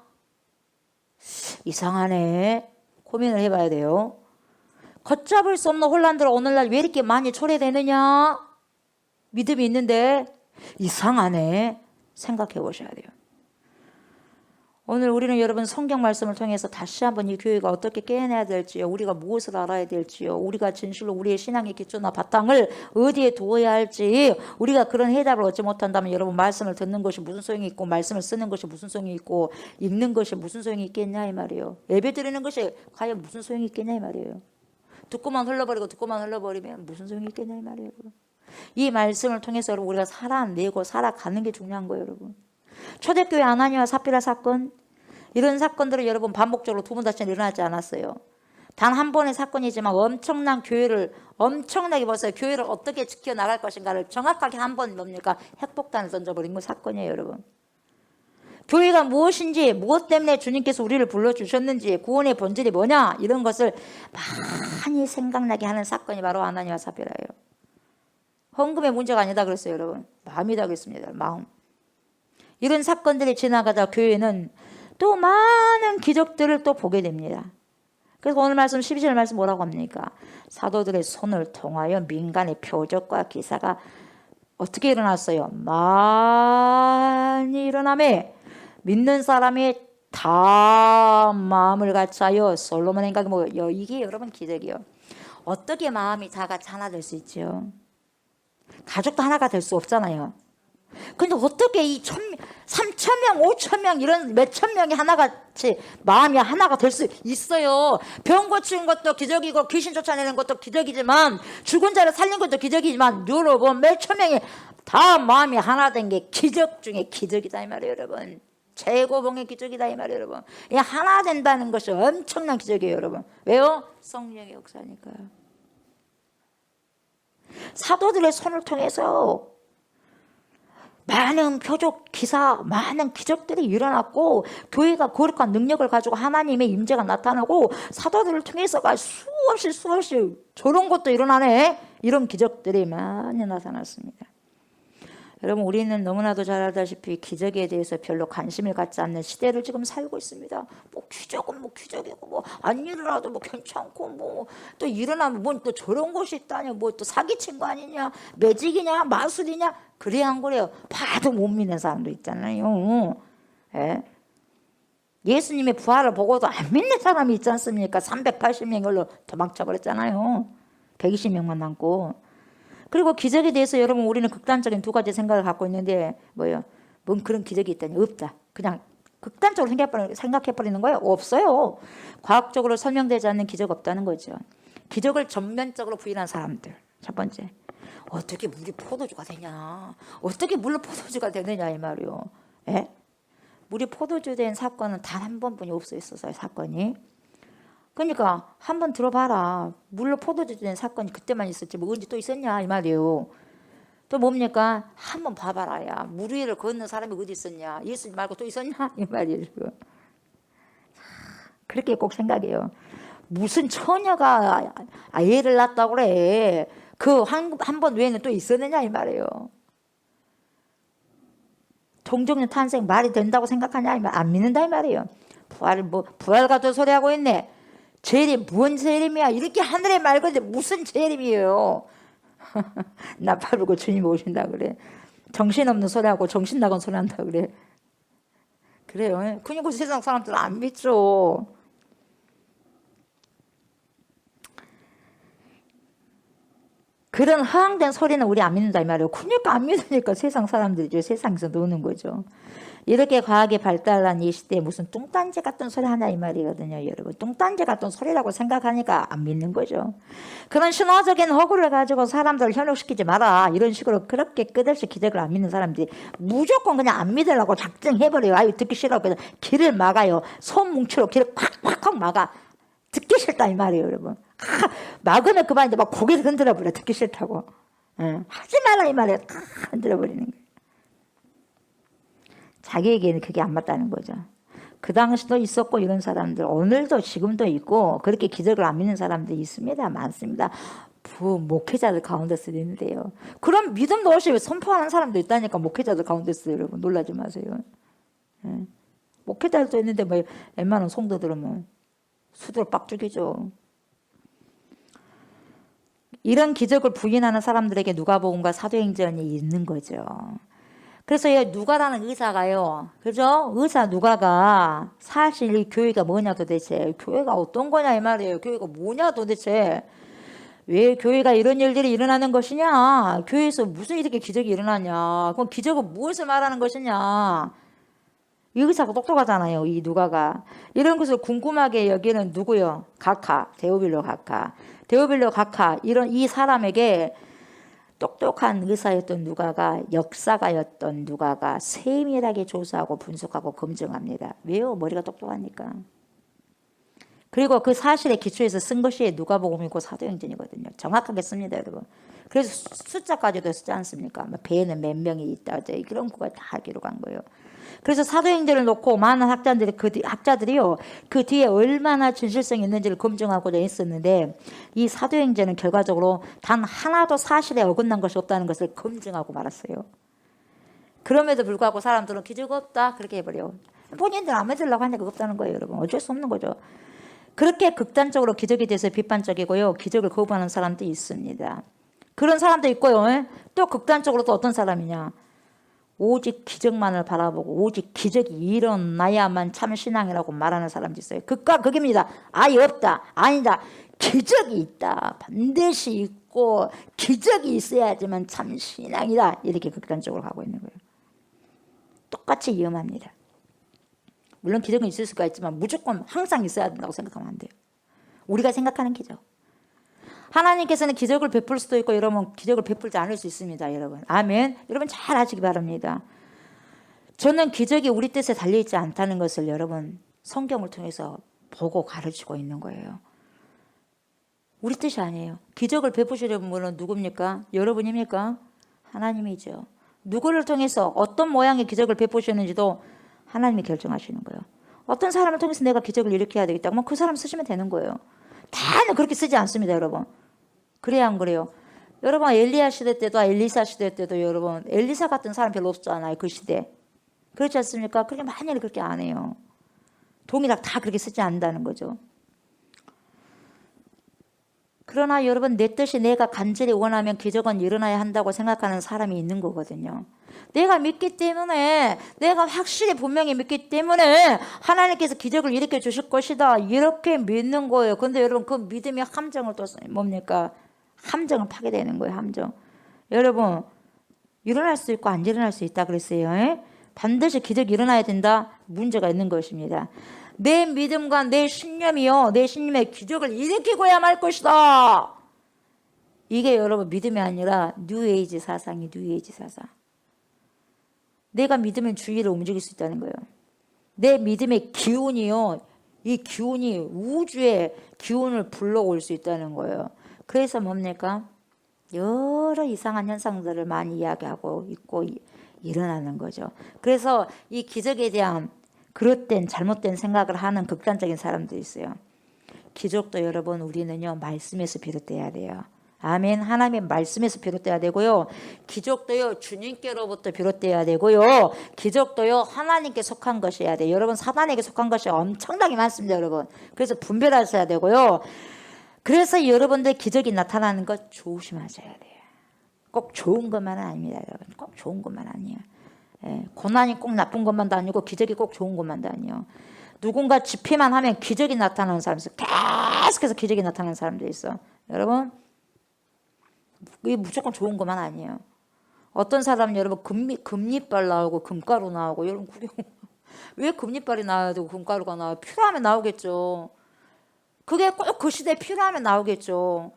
이상하네. 고민을 해봐야 돼요. 걷잡을 수 없는 혼란들 오늘날 왜 이렇게 많이 초래되느냐? 믿음이 있는데 이상하네. 생각해 보셔야 돼요. 오늘 우리는 여러분 성경 말씀을 통해서 다시 한번 이 교회가 어떻게 깨어나야 될지요, 우리가 무엇을 알아야 될지요, 우리가 진실로 우리의 신앙의 기초나 바탕을 어디에 두어야 할지, 우리가 그런 해답을 얻지 못한다면 여러분, 말씀을 듣는 것이 무슨 소용이 있고, 말씀을 쓰는 것이 무슨 소용이 있고, 읽는 것이 무슨 소용이 있겠냐 이 말이에요. 예배 드리는 것이 과연 무슨 소용이 있겠냐 이 말이에요. 듣고만 흘러버리면 무슨 소용이 있겠냐 이 말이에요. 여러분. 이 말씀을 통해서 여러분, 우리가 살아내고 살아가는 게 중요한 거예요. 여러분, 초대교회 아나니와 삽비라 사건, 이런 사건들을 여러분 반복적으로 두 번 다시 일어나지 않았어요. 단 한 번의 사건이지만 엄청난 교회를, 엄청나게 벌써 교회를 어떻게 지켜나갈 것인가를 정확하게 한 번 뭡니까? 핵폭탄을 던져버린 건 사건이에요. 여러분, 교회가 무엇인지, 무엇 때문에 주님께서 우리를 불러주셨는지, 구원의 본질이 뭐냐, 이런 것을 많이 생각나게 하는 사건이 바로 아나니와 삽비라예요. 헌금의 문제가 아니다 그랬어요. 여러분, 마음이다 그랬습니다. 마음. 이런 사건들이 지나가다 교회는 또 많은 기적들을 또 보게 됩니다. 그래서 오늘 말씀 12절 말씀 뭐라고 합니까? 사도들의 손을 통하여 민간의 표적과 기사가 어떻게 일어났어요? 많이 일어나매 믿는 사람이 다 마음을 같이하여 솔로몬 행각에 모여. 이게 여러분 기적이요. 어떻게 마음이 다 같이 하나 될 수 있죠? 가족도 하나가 될 수 없잖아요. 근데 어떻게 이 3,000명, 5,000명 이런 몇천 명이 하나같이 마음이 하나가 될 수 있어요. 병 고치는 것도 기적이고 귀신 쫓아내는 것도 기적이지만, 죽은 자를 살린 것도 기적이지만, 여러분 몇천 명이 다 마음이 하나 된 게 기적 중에 기적이다 이 말이에요. 여러분, 최고봉의 기적이다 이 말이에요. 여러분, 이 하나 된다는 것이 엄청난 기적이에요. 여러분, 왜요? 성령의 역사니까요. 사도들의 손을 통해서 많은 표적, 기사, 많은 기적들이 일어났고, 교회가 거룩한 능력을 가지고 하나님의 임재가 나타나고, 사도들을 통해서가 수없이 저런 것도 일어나네, 이런 기적들이 많이 나타났습니다. 여러분, 우리는 너무나도 잘 알다시피 기적에 대해서 별로 관심을 갖지 않는 시대를 지금 살고 있습니다. 뭐 기적은 뭐 기적이고, 뭐 안 일어나도 뭐 괜찮고, 뭐 또 일어나면 뭐 또 저런 것이 있다냐, 뭐 또 사기친 거 아니냐, 매직이냐, 마술이냐, 그래야 한 거래요. 봐도 못 믿는 사람도 있잖아요. 예? 예수님의 부활을 보고도 안 믿는 사람이 있지 않습니까? 380명 걸로 도망쳐 버렸잖아요. 120명만 남고. 그리고 기적에 대해서 여러분, 우리는 극단적인 두 가지 생각을 갖고 있는데, 뭐예요? 뭔 그런 기적이 있다니? 없다. 그냥 극단적으로 생각해버리는 거예요? 없어요. 과학적으로 설명되지 않는 기적 없다는 거죠. 기적을 전면적으로 부인한 사람들. 첫 번째, 어떻게 물이 포도주가 되냐, 어떻게 물로 포도주가 되느냐 이 말이요. 예? 물이 포도주 된 사건은 단 한 번뿐이 없어 있었어요. 사건이. 그러니까 한번 들어봐라. 물로 포도주 된 사건이 그때만 있었지 뭐 언제 또 있었냐 이 말이에요. 또 뭡니까? 한번 봐봐라. 야, 물 위를 걷는 사람이 어디 있었냐, 예수 말고 또 있었냐 이 말이에요. 그렇게 꼭 생각해요. 무슨 처녀가 애를 낳았다고 그래. 그 한 번 외에는 또 있었느냐 이 말이에요. 동정녀 탄생 말이 된다고 생각하냐 이 말. 안 믿는다 이 말이에요. 부활 같은 소리 하고 있네. 재림, 뭔 재림이야. 이렇게 하늘에 맑은데 무슨 재림이에요. 나팔 불고 주님 오신다 그래. 정신없는 소리하고 정신 나간 소리 한다 그래. 그래요. 그러니까 세상 사람들은 안 믿죠. 그런 허황된 소리는 우리 안 믿는다 이 말이에요. 그러니까 안 믿으니까 세상 사람들이죠. 세상에서 노는 거죠. 이렇게 과학이 발달한 이 시대에 무슨 뚱딴지 같은 소리 하나 이 말이거든요. 여러분, 뚱딴지 같은 소리라고 생각하니까 안 믿는 거죠. 그런 신화적인 허구를 가지고 사람들을 현혹시키지 마라, 이런 식으로 그렇게 끝없이 기적을 안 믿는 사람들이 무조건 그냥 안 믿으려고 작정해버려요. 아유 듣기 싫어. 그래서 길을 막아요. 손뭉치로 길을 콱콱콱 막아. 듣기 싫다 이 말이에요. 여러분, 막으면 그만인데 막 고개를 흔들어 버려. 듣기 싫다고. 하지 마라 이 말이에요. 흔들어 버리는 거예요. 자기에게는 그게 안 맞다는 거죠. 그 당시도 있었고 이런 사람들 오늘도 지금도 있고 그렇게 기적을 안 믿는 사람들이 있습니다. 많습니다. 목회자들 가운데서 있는데요. 그럼 믿음도 없이 선포하는 사람도 있다니까. 목회자들 가운데서 여러분 놀라지 마세요. 목회자들도 있는데 뭐 웬만한 성도들은 뭐 수두로 빡죽이죠. 이런 기적을 부인하는 사람들에게 누가복음과 사도행전이 있는 거죠. 그래서 이 누가라는 의사가요, 그죠? 의사 누가가 사실 이 교회가 뭐냐 도대체, 교회가 어떤 거냐 이 말이에요. 교회가 뭐냐 도대체, 왜 교회가 이런 일들이 일어나는 것이냐, 교회에서 무슨 이렇게 기적이 일어나냐, 그럼 기적은 무엇을 말하는 것이냐. 이 의사가 똑똑하잖아요. 이 누가가 이런 것을 궁금하게 여기는 누구요? 각하, 데오빌로 각하. 데오빌로 각하, 이런 이 사람에게 똑똑한 의사였던 누가가, 역사가였던 누가가 세밀하게 조사하고 분석하고 검증합니다. 왜요? 머리가 똑똑하니까. 그리고 그 사실에 기초해서 쓴 것이 누가복음이고 사도행전이거든요. 정확하게 씁니다, 여러분. 그래서 숫자까지도 쓰지 않습니까? 배에는 몇 명이 있다, 그런 거가 다 기록한 거예요. 그래서 사도행전을 놓고 많은 학자들이요, 그 뒤에 얼마나 진실성이 있는지를 검증하고자 했었는데, 이 사도행전은 결과적으로 단 하나도 사실에 어긋난 것이 없다는 것을 검증하고 말았어요. 그럼에도 불구하고 사람들은 기적 없다 그렇게 해버려요. 본인들 안 믿으려고 하니까 없다는 거예요, 여러분. 어쩔 수 없는 거죠. 그렇게 극단적으로 기적에 대해서 비판적이고요, 기적을 거부하는 사람도 있습니다. 그런 사람도 있고요. 또 극단적으로 또 어떤 사람이냐, 오직 기적만을 바라보고 오직 기적이 일어나야만 참 신앙이라고 말하는 사람도 있어요. 극과 극입니다. 아예 없다, 아니다, 기적이 있다, 반드시 있고 기적이 있어야지만 참 신앙이다, 이렇게 극단적으로 가고 있는 거예요. 똑같이 위험합니다. 물론 기적은 있을 수가 있지만 무조건 항상 있어야 된다고 생각하면 안 돼요. 우리가 생각하는 기적, 하나님께서는 기적을 베풀 수도 있고 여러분 기적을 베풀지 않을 수 있습니다. 여러분, 아멘. 여러분 잘 아시기 바랍니다. 저는 기적이 우리 뜻에 달려있지 않다는 것을 여러분 성경을 통해서 보고 가르치고 있는 거예요. 우리 뜻이 아니에요. 기적을 베푸시려는 분은 누굽니까? 여러분입니까? 하나님이죠. 누구를 통해서 어떤 모양의 기적을 베푸시는지도 하나님이 결정하시는 거예요. 어떤 사람을 통해서 내가 기적을 일으켜야 되겠다, 그럼 그 사람 쓰시면 되는 거예요. 다는 그렇게 쓰지 않습니다, 여러분. 그래야 안 그래요? 여러분, 엘리야 시대 때도 엘리사 시대 때도 여러분 엘리사 같은 사람 별로 없잖아요, 그 시대. 그렇지 않습니까? 그렇게 만일 그렇게 안 해요. 동일하게 다 그렇게 쓰지 않는다는 거죠. 그러나 여러분, 내 뜻이 내가 간절히 원하면 기적은 일어나야 한다고 생각하는 사람이 있는 거거든요. 내가 믿기 때문에, 내가 확실히 분명히 믿기 때문에 하나님께서 기적을 일으켜 주실 것이다, 이렇게 믿는 거예요. 근데 여러분, 그 믿음이 함정을 또 뭡니까? 함정을 파괴되는 거예요. 함정. 여러분, 일어날 수 있고 안 일어날 수 있다 그랬어요. 반드시 기적이 일어나야 된다, 문제가 있는 것입니다. 내 믿음과 내 신념이요, 내 신념의 기적을 일으키고야 말 것이다. 이게 여러분 믿음이 아니라 뉴에이지 사상이 뉴에이지 사상. 내가 믿으면 주위를 움직일 수 있다는 거예요. 내 믿음의 기운이요, 이 기운이 우주의 기운을 불러올 수 있다는 거예요. 그래서 뭡니까? 여러 이상한 현상들을 많이 이야기하고 있고 일어나는 거죠. 그래서 이 기적에 대한 그릇된 잘못된 생각을 하는 극단적인 사람들이 있어요. 기적도 여러분 우리는요 말씀에서 비롯돼야 돼요. 아멘. 하나님의 말씀에서 비롯돼야 되고요. 기적도요 주님께로부터 비롯돼야 되고요. 기적도요 하나님께 속한 것이어야 돼요. 여러분 사단에게 속한 것이 엄청나게 많습니다. 여러분. 그래서 분별하셔야 되고요. 그래서 여러분들 기적이 나타나는 것 조심하셔야 돼요. 꼭 좋은 것만은 아닙니다. 여러분. 꼭 좋은 것만 아니에요. 예, 고난이 꼭 나쁜 것만도 아니고 기적이 꼭 좋은 것만도 아니에요. 누군가 집회만 하면 기적이 나타나는 사람이 있어. 계속해서 기적이 나타나는 사람들이 있어. 여러분 이게 무조건 좋은 것만 아니에요. 어떤 사람은 여러분 금리빨 나오고 금가루 나오고 여러분 그게 왜 금리빨이 나와야 되고 금가루가 나와요? 필요하면 나오겠죠. 그게 꼭 그 시대에 필요하면 나오겠죠.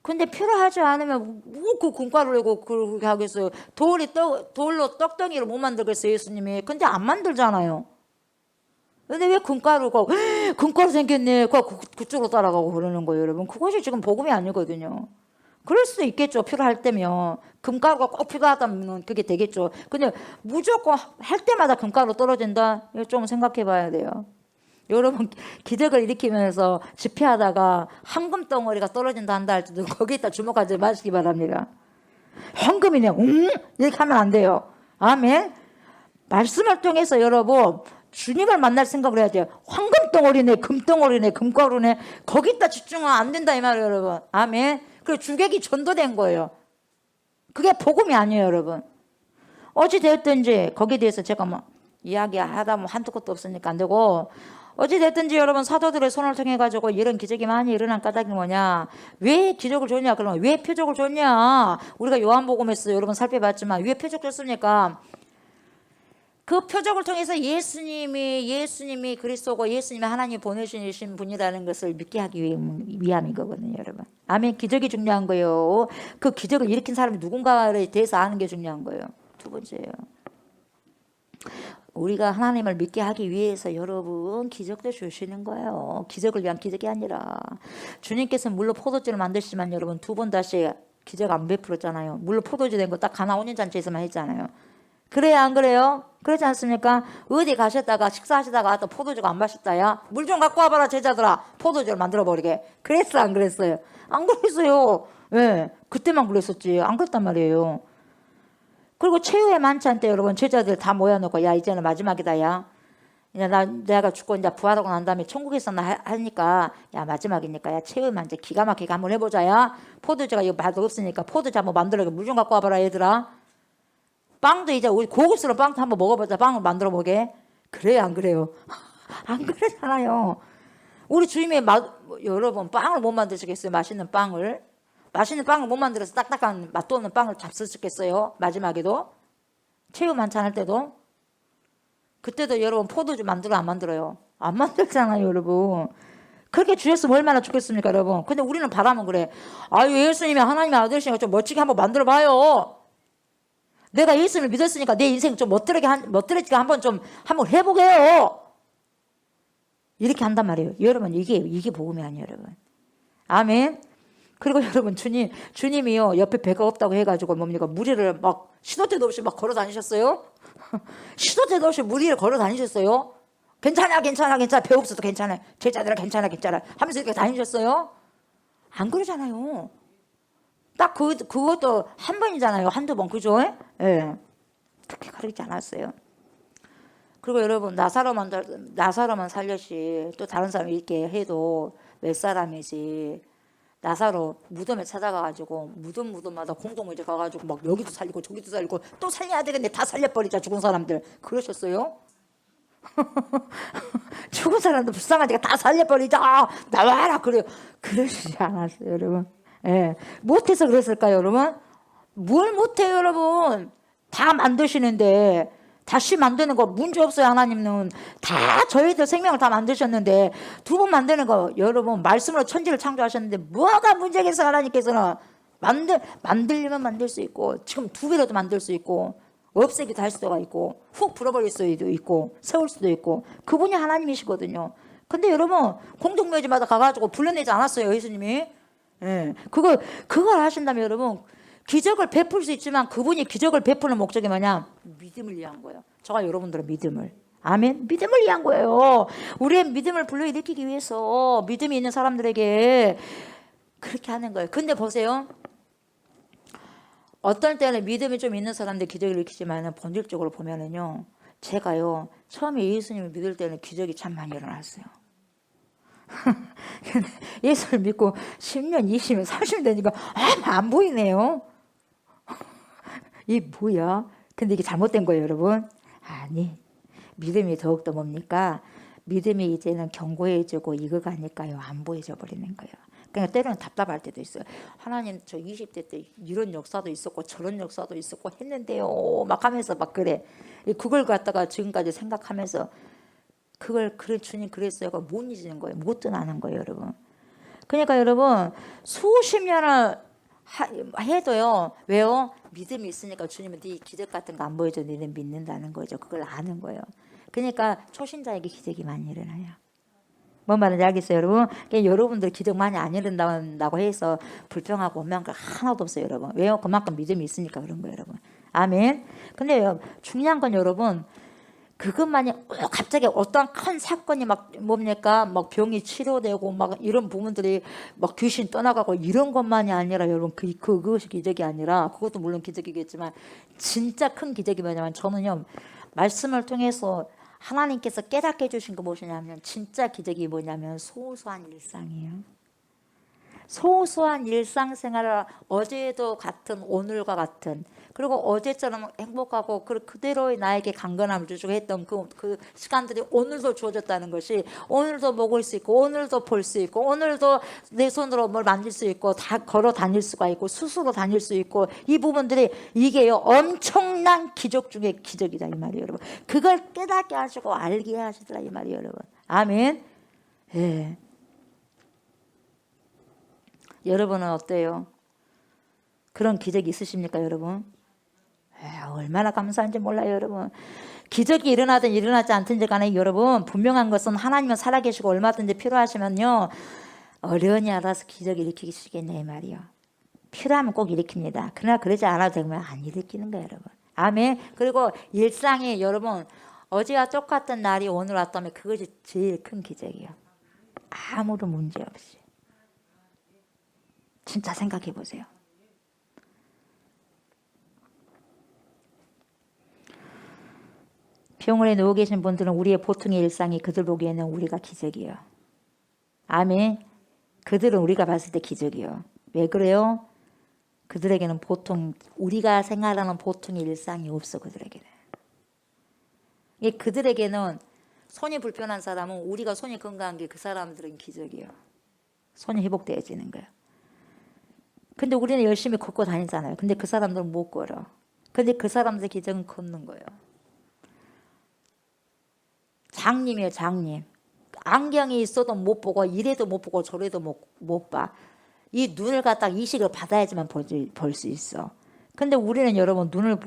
근데 필요하지 않으면 뭐 그 금가루를 내고 그렇게 하겠어요. 돌로 떡덩이를 못 만들겠어요 예수님이. 근데 안 만들잖아요. 근데 왜 금가루가 금가루 생겼네 그쪽으로 따라가고 그러는 거예요 여러분. 그것이 지금 복음이 아니거든요. 그럴 수도 있겠죠. 필요할 때면 금가루가 꼭 필요하다면 그게 되겠죠. 근데 무조건 할 때마다 금가루 떨어진다? 이거 좀 생각해 봐야 돼요. 여러분 기적을 일으키면서 집회하다가 황금 덩어리가 떨어진다 한다 할 때도 거기에다 주목하지 마시기 바랍니다. 황금이네 이렇게 하면 안 돼요. 아멘. 말씀을 통해서 여러분 주님을 만날 생각을 해야 돼요. 황금 덩어리네 금덩어리네 금가루네 거기다 집중하면 안 된다 이 말이에요 여러분. 아멘. 그리고 주객이 전도된 거예요. 그게 복음이 아니에요 여러분. 어찌됐든지 거기에 대해서 제가 뭐 이야기하다 뭐 한두 것도 없으니까 안 되고 어찌됐든지 여러분 사도들의 손을 통해 가지고 이런 기적이 많이 일어난 까닭이 뭐냐. 왜 기적을 줬냐. 그러면 왜 표적을 줬냐. 우리가 요한복음에서 여러분 살펴봤지만 왜 표적 줬습니까. 그 표적을 통해서 예수님이 그리스도고 예수님이 하나님 보내주신 분이라는 것을 믿게 하기 위함이거든요 여러분. 아멘. 기적이 중요한 거예요. 그 기적을 일으킨 사람이 누군가에 대해서 아는 게 중요한 거예요. 두 번째예요. 우리가 하나님을 믿게 하기 위해서 여러분 기적도 주시는 거예요. 기적을 위한 기적이 아니라 주님께서는 물로 포도주를 만드시지만 여러분 두 번 다시 기적 안 베풀었잖아요. 물로 포도주 된 거 딱 가나 혼인잔치에서만 했잖아요. 그래야 안 그래요? 그렇지 않습니까? 어디 가셨다가 식사하시다가 또 포도주가 안 맛있다 야 물 좀 갖고 와봐라 제자들아 포도주를 만들어버리게 그랬어 안 그랬어요? 안 그랬어요. 예, 그때만 그랬었지 안 그랬단 말이에요. 그리고 최후의 만찬 때 여러분 제자들 다 모여놓고 야 이제는 마지막이다 야 이제 내가 죽고 이제 부활하고 난 다음에 천국에서 하니까 야 마지막이니까 야 최후의 만찬 기가 막히게 한번 해보자 야 포도주가 이거 맛 없으니까 포도주 한번 만들어 물 좀 갖고 와봐라 얘들아. 빵도 이제 우리 고급스러운 빵도 한번 먹어보자. 빵을 만들어 보게. 그래요 안 그래요? 안 그러잖아요. 우리 주님이 여러분 빵을 못 만드시겠어요? 맛있는 빵을 못 만들어서 딱딱한 맛도 없는 빵을 잡수셨겠어요? 마지막에도 최후 만찬할 때도 그때도 여러분 포도주 만들어 안 만들어요? 안 만들잖아요 여러분. 그렇게 주셨으면 얼마나 좋겠습니까 여러분. 근데 우리는 바라면 그래. 아유 예수님이 하나님의 아들이시니까 좀 멋지게 한번 만들어 봐요. 내가 예수님을 믿었으니까 내 인생 좀 멋들게 한번 해보게요. 이렇게 한단 말이에요. 여러분 이게 복음이 아니에요 여러분. 아멘. 그리고 여러분 주님이요 옆에 배가 없다고 해가지고 뭡니까 무리를 막 시도 때도 없이 막 걸어 다니셨어요? 시도 때도 없이 무리를 걸어 다니셨어요? 괜찮아 배 없어도 괜찮아 제자들아 괜찮아 하면서 이렇게 다니셨어요? 안 그러잖아요. 딱 그것도 한 번이잖아요. 한두 번 그죠? 예. 그렇게 가르치지 않았어요. 그리고 여러분 나사로만 살렸지 또 다른 사람이 이렇게 해도 몇 사람이지. 나사로 무덤에 찾아가가지고 무덤마다 공동묘지 가가지고 막 여기도 살리고 저기도 살리고 또 살려야 되겠네 다 살려버리자 죽은 사람들 그러셨어요? 죽은 사람들 불쌍하니까 다 살려버리자 나와라 그래요. 그러시지 않았어요 여러분. 예. 못해서 그랬을까요 여러분? 뭘 못해요 여러분. 다 만드시는데 다시 만드는 거 문제 없어요. 하나님은 다 저희들 생명을 다 만드셨는데 두 번 만드는 거 여러분 말씀으로 천지를 창조하셨는데 뭐가 문제겠어. 하나님께서는 만들려면 만들 수 있고 지금 두 배로도 만들 수 있고 없애기도 할 수가 있고 훅 불어버릴 수도 있고 세울 수도 있고 그분이 하나님이시거든요. 근데 여러분 공동묘지마다 가가지고 불러내지 않았어요. 예수님이. 예, 그걸 하신다면 여러분 기적을 베풀 수 있지만 그분이 기적을 베푸는 목적이 뭐냐? 믿음을 위한 거예요. 저와 여러분들의 믿음을. 아멘. 믿음을 위한 거예요. 우리의 믿음을 불러일으키기 위해서 믿음이 있는 사람들에게 그렇게 하는 거예요. 근데 보세요. 어떤 때는 믿음이 좀 있는 사람들 기적을 일으키지만 본질적으로 보면은요. 제가요. 처음에 예수님을 믿을 때는 기적이 참 많이 일어났어요. 예수를 믿고 10년, 20년, 30년 되니까 안 보이네요. 이 뭐야? 근데 이게 잘못된 거예요, 여러분. 아니, 믿음이 더욱더 뭡니까? 믿음이 이제는 견고해지고 이거 가니까요, 안 보여져 버리는 거예요. 그러니까 때로는 답답할 때도 있어요. 하나님, 저 20대 때 이런 역사도 있었고 저런 역사도 있었고 했는데요. 막 하면서 막 그래. 그걸 갖다가 지금까지 생각하면서 그래 주님 그랬어요가 못 잊는 거예요. 못 떠나는 거예요, 여러분. 그러니까 여러분 수십 년을 해도요. 왜요? 믿음이 있으니까 주님은 네 기적 같은 거 안 보여줘. 너는 믿는다는 거죠. 그걸 아는 거예요. 그러니까 초신자에게 기적이 많이 일어나요. 뭔 말인지 알겠어요, 여러분? 그러니까 여러분들 기적 많이 안 일어난다고 해서 불평하고 원망한 거 하나도 없어요, 여러분. 왜요? 그만큼 믿음이 있으니까 그런 거예요, 여러분. 아멘. 근데 중요한 건 여러분 그것만이 갑자기 어떠한 큰 사건이 막 뭡니까? 막 병이 치료되고 막 이런 부분들이 막 귀신 떠나가고 이런 것만이 아니라 여러분 그것이 기적이 아니라 그것도 물론 기적이겠지만 진짜 큰 기적이 뭐냐면 저는요 말씀을 통해서 하나님께서 깨닫게 해주신 거 무엇이냐면 진짜 기적이 뭐냐면 소소한 일상이에요. 소소한 일상생활을 어제도 같은 오늘과 같은 그리고 어제처럼 행복하고 그대로의 나에게 강건함을 주시고 했던 그 시간들이 오늘도 주어졌다는 것이 오늘도 먹을 수 있고 오늘도 볼 수 있고 오늘도 내 손으로 뭘 만질 수 있고 다 걸어 다닐 수가 있고 스스로 다닐 수 있고 이 부분들이 이게요 엄청난 기적 중에 기적이다 이 말이에요 여러분. 그걸 깨닫게 하시고 알게 하시더라 이 말이에요 여러분. 아멘. 예. 여러분은 어때요? 그런 기적이 있으십니까 여러분? 얼마나 감사한지 몰라요 여러분. 기적이 일어나든 일어나지 않든지 간에 여러분 분명한 것은 하나님은 살아계시고 얼마든지 필요하시면요 어련히 알아서 기적을 일으키시겠네 이 말이요. 필요하면 꼭 일으킵니다. 그러나 그러지 않아도 되면 안 일으키는 거예요 여러분. 아멘. 그리고 일상이 여러분 어제와 똑같은 날이 오늘 왔다면 그것이 제일 큰 기적이에요. 아무런 문제 없이. 진짜 생각해 보세요. 병원에 누워 계신 분들은 우리의 보통의 일상이 그들 보기에는 우리가 기적이에요. 아멘. 그들은 우리가 봤을 때 기적이에요. 왜 그래요? 그들에게는 보통 우리가 생활하는 보통의 일상이 없어 그들에게는. 그들에게는 손이 불편한 사람은 우리가 손이 건강한 게 그 사람들은 기적이에요. 손이 회복되어지는 거예요. 근데 우리는 열심히 걷고 다니잖아요. 근데 그 사람들은 못 걸어. 근데 그 사람들의 기적은 걷는 거예요. 장님이에요, 장님. 안경이 있어도 못 보고 이래도 못 보고 저래도 못 봐. 이 눈을 갖다가 이식을 받아야지만 볼 수 있어. 근데 우리는 여러분 눈을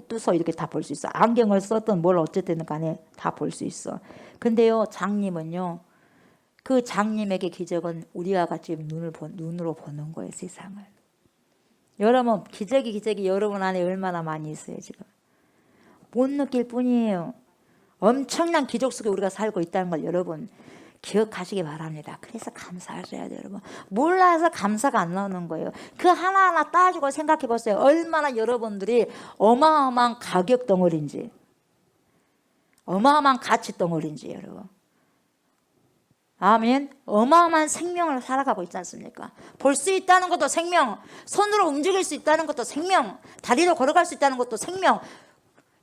뜨서 이렇게 다 볼 수 있어. 안경을 썼든 뭘 어쨌든 간에 다 볼 수 있어. 근데요, 장님은요. 그 장님에게 기적은 우리와 같이 눈으로 보는 거예요, 세상을. 여러분, 기적이 여러분 안에 얼마나 많이 있어요, 지금. 못 느낄 뿐이에요. 엄청난 기적 속에 우리가 살고 있다는 걸 여러분 기억하시기 바랍니다. 그래서 감사하셔야 돼요, 여러분. 몰라서 감사가 안 나오는 거예요. 그 하나하나 따지고 생각해 보세요. 얼마나 여러분들이 어마어마한 가격 덩어리인지, 어마어마한 가치 덩어리인지, 여러분. 아멘. 어마어마한 생명을 살아가고 있지 않습니까? 볼 수 있다는 것도 생명, 손으로 움직일 수 있다는 것도 생명, 다리로 걸어갈 수 있다는 것도 생명.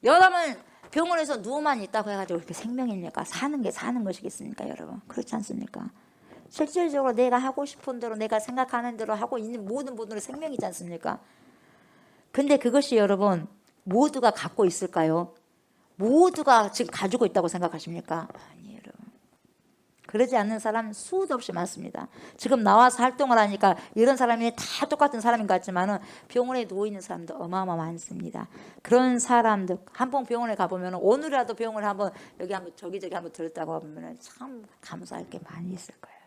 여러분 병원에서 누워만 있다고 해가지고 그렇게 생명이니까 사는 게 사는 것이겠습니까, 여러분? 그렇지 않습니까? 실질적으로 내가 하고 싶은 대로 내가 생각하는 대로 하고 있는 모든 분들은 생명이지 않습니까? 근데 그것이 여러분 모두가 갖고 있을까요? 모두가 지금 가지고 있다고 생각하십니까? 아니에요, 여러분. 그러지 않는 사람 수도 없이 많습니다. 지금 나와서 활동을 하니까 이런 사람이 다 똑같은 사람인 것 같지만 병원에 누워있는 사람도 어마어마 많습니다. 그런 사람들 한번 병원에 가보면 오늘이라도 병원을 한번 여기 한번 저기저기 한번 들었다고 하면 참 감사할 게 많이 있을 거예요.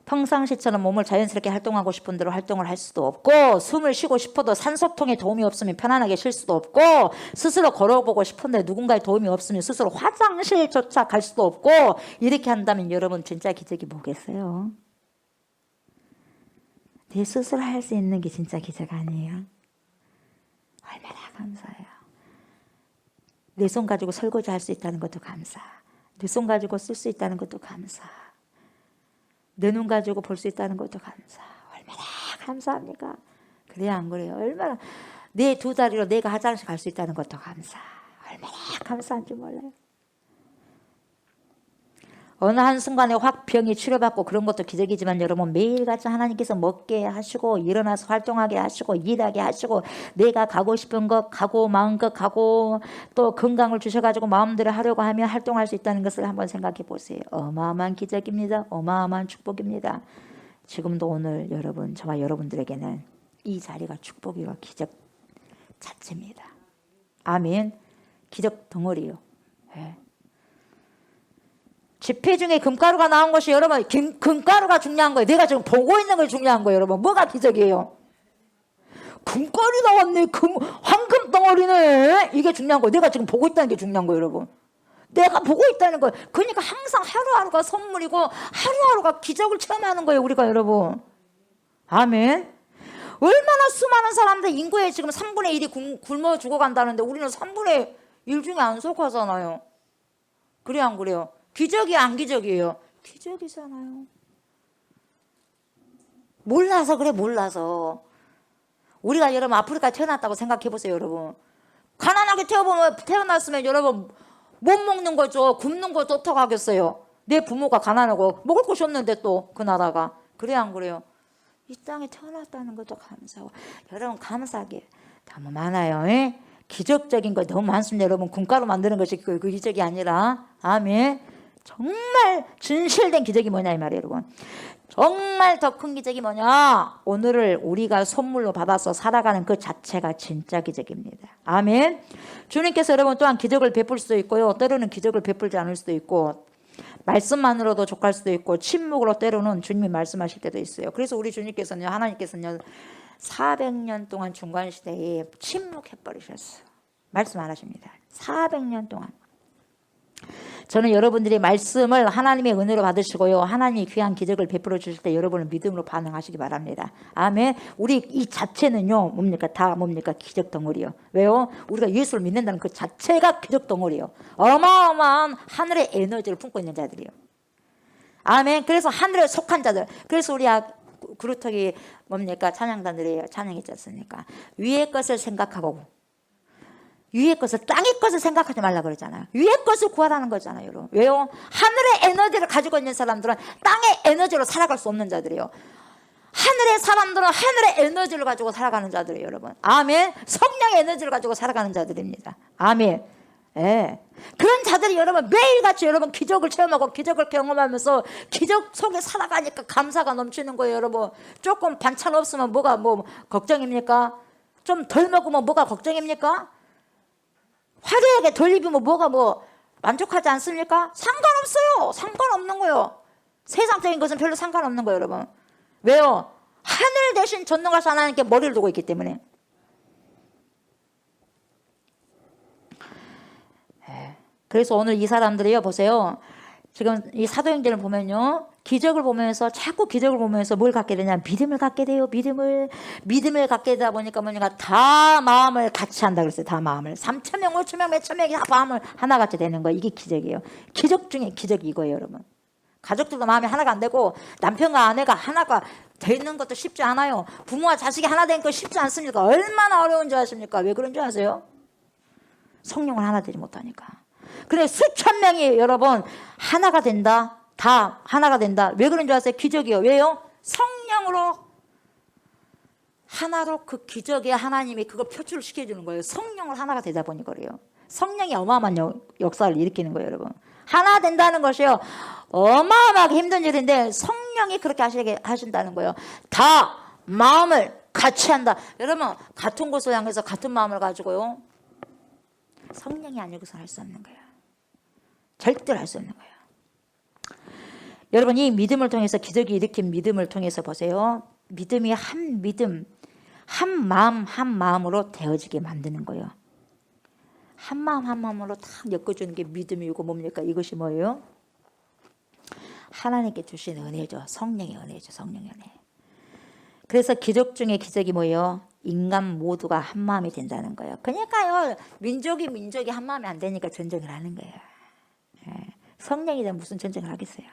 평상시처럼 몸을 자연스럽게 활동하고 싶은 대로 활동을 할 수도 없고, 숨을 쉬고 싶어도 산소통에 도움이 없으면 편안하게 쉴 수도 없고, 스스로 걸어보고 싶은데 누군가의 도움이 없으면 스스로 화장실조차 갈 수도 없고, 이렇게 한다면 여러분 진짜 기적이 뭐겠어요? 내 스스로 할 수 있는 게 진짜 기적 아니에요? 얼마나 감사해요. 내 손 가지고 설거지 할 수 있다는 것도 감사, 내 손 가지고 쓸 수 있다는 것도 감사, 내 눈 가지고 볼 수 있다는 것도 감사. 얼마나 감사합니까? 그래요, 안 그래요? 얼마나 내 두 다리로 내가 화장실 갈 수 있다는 것도 감사. 얼마나 감사한지 몰라요. 어느 한순간에 확 병이 치료받고 그런 것도 기적이지만 여러분, 매일같이 하나님께서 먹게 하시고 일어나서 활동하게 하시고 일하게 하시고 내가 가고 싶은 것 가고 마음껏 가고 또 건강을 주셔가지고 마음대로 하려고 하면 활동할 수 있다는 것을 한번 생각해 보세요. 어마어마한 기적입니다. 어마어마한 축복입니다. 지금도 오늘 여러분, 저와 여러분들에게는 이 자리가 축복이고 기적 자체입니다. 아멘. 기적 덩어리요. 네. 지폐 중에 금가루가 나온 것이 여러분, 금가루가 중요한 거예요. 내가 지금 보고 있는 게 중요한 거예요. 여러분, 뭐가 기적이에요? 금가루 나왔네. 황금 덩어리네. 이게 중요한 거예요. 내가 지금 보고 있다는 게 중요한 거예요. 여러분, 내가 보고 있다는 거예요. 그러니까 항상 하루하루가 선물이고 하루하루가 기적을 체험하는 거예요, 우리가. 여러분, 아멘. 얼마나 수많은 사람들, 인구의 지금 3분의 1이 굶어 죽어간다는데 우리는 3분의 1 중에 안 속하잖아요. 그래요, 안 그래요? 기적이 안 기적이에요? 기적이잖아요. 몰라서 그래, 몰라서. 우리가 여러분 아프리카에 태어났다고 생각해 보세요. 여러분, 가난하게 태어났으면 여러분 못 먹는 거죠. 굶는 거죠. 어떡 하겠어요? 내 부모가 가난하고 먹을 것이 없는데 또 그 나라가. 그래요, 안 그래요? 이 땅에 태어났다는 것도 감사하고. 여러분, 감사하게 너무 많아요. 에? 기적적인 거 너무 많습니다. 여러분, 금가루 만드는 것이 그 기적이 아니라, 아멘, 정말 진실된 기적이 뭐냐 이 말이에요. 여러분, 정말 더 큰 기적이 뭐냐? 오늘을 우리가 선물로 받아서 살아가는 그 자체가 진짜 기적입니다. 아멘. 주님께서 여러분 또한 기적을 베풀 수도 있고요, 때로는 기적을 베풀지 않을 수도 있고, 말씀만으로도 족할 수도 있고, 침묵으로 때로는 주님이 말씀하실 때도 있어요. 그래서 우리 주님께서는, 하나님께서는 400년 동안 중간시대에 침묵해버리셨어요. 말씀 안 하십니다. 400년 동안. 저는 여러분들이 말씀을 하나님의 은혜로 받으시고요, 하나님이 귀한 기적을 베풀어 주실 때 여러분은 믿음으로 반응하시기 바랍니다. 아멘. 우리 이 자체는요, 뭡니까? 다 뭡니까? 기적 덩어리요. 왜요? 우리가 예수를 믿는다는 그 자체가 기적 덩어리요. 어마어마한 하늘의 에너지를 품고 있는 자들이요. 아멘. 그래서 하늘에 속한 자들. 그래서 우리 그루터기 뭡니까? 찬양단들이 찬양했지 않습니까? 위의 것을 생각하고, 위의 것을, 땅의 것을 생각하지 말라 그러잖아요. 위의 것을 구하라는 거잖아요. 여러분, 왜요? 하늘의 에너지를 가지고 있는 사람들은 땅의 에너지로 살아갈 수 없는 자들이에요. 하늘의 사람들은 하늘의 에너지를 가지고 살아가는 자들이에요. 여러분, 아멘. 성령의 에너지를 가지고 살아가는 자들입니다. 아멘. 예. 그런 자들이 여러분 매일같이 여러분 기적을 체험하고 기적을 경험하면서 기적 속에 살아가니까 감사가 넘치는 거예요. 여러분, 조금 반찬 없으면 뭐가 걱정입니까? 좀 덜 먹으면 뭐가 걱정입니까? 화려하게 덜 입으면 뭐가 만족하지 않습니까? 상관없어요. 상관없는 거예요. 세상적인 것은 별로 상관없는 거예요. 여러분, 왜요? 하늘 대신 전능하신 하나님께 머리를 두고 있기 때문에. 그래서 오늘 이 사람들이요, 보세요. 지금 이 사도행전을 보면요, 기적을 보면서, 자꾸 기적을 보면서 뭘 갖게 되냐? 믿음을 갖게 돼요. 믿음을 갖게 되다 보니까 뭐냐가 다 마음을 같이 한다 그랬어요. 다 마음을. 3,000명, 5,000명, 몇천 명이 다 마음을 하나같이 되는 거예요. 이게 기적이에요. 기적 중에 기적이 이거예요, 여러분. 가족들도 마음이 하나가 안 되고, 남편과 아내가 하나가 되는 것도 쉽지 않아요. 부모와 자식이 하나 되는 거 쉽지 않습니까? 얼마나 어려운 줄 아십니까? 왜 그런 줄 아세요? 성령을 하나 되지 못하니까. 그래, 수천 명이 여러분 하나가 된다. 다 하나가 된다. 왜 그런 줄 아세요? 기적이요. 왜요? 성령으로 하나로 그 기적에 하나님이 그걸 표출을 시켜주는 거예요. 성령을 하나가 되다 보니 그래요. 성령이 어마어마한 역사를 일으키는 거예요, 여러분. 하나 된다는 것이요, 어마어마하게 힘든 일인데 성령이 그렇게 하시게 하신다는 거예요. 다 마음을 같이 한다. 여러분, 같은 곳을 향해서 같은 마음을 가지고요, 성령이 아니고서 할 수 없는 거예요. 절대로 할 수 없는 거예요. 여러분, 이 믿음을 통해서, 기적이 일으킨 믿음을 통해서 보세요. 믿음이 한 믿음, 한 마음 한 마음으로 되어지게 만드는 거예요. 한 마음 한 마음으로 딱 엮어주는 게 믿음이고 뭡니까? 이것이 뭐예요? 하나님께 주신 은혜죠. 성령의 은혜죠. 성령의 은혜. 그래서 기적 중에 기적이 뭐예요? 인간 모두가 한 마음이 된다는 거예요. 그러니까요, 민족이 한 마음이 안 되니까 전쟁을 하는 거예요. 성령이 되면 무슨 전쟁을 하겠어요?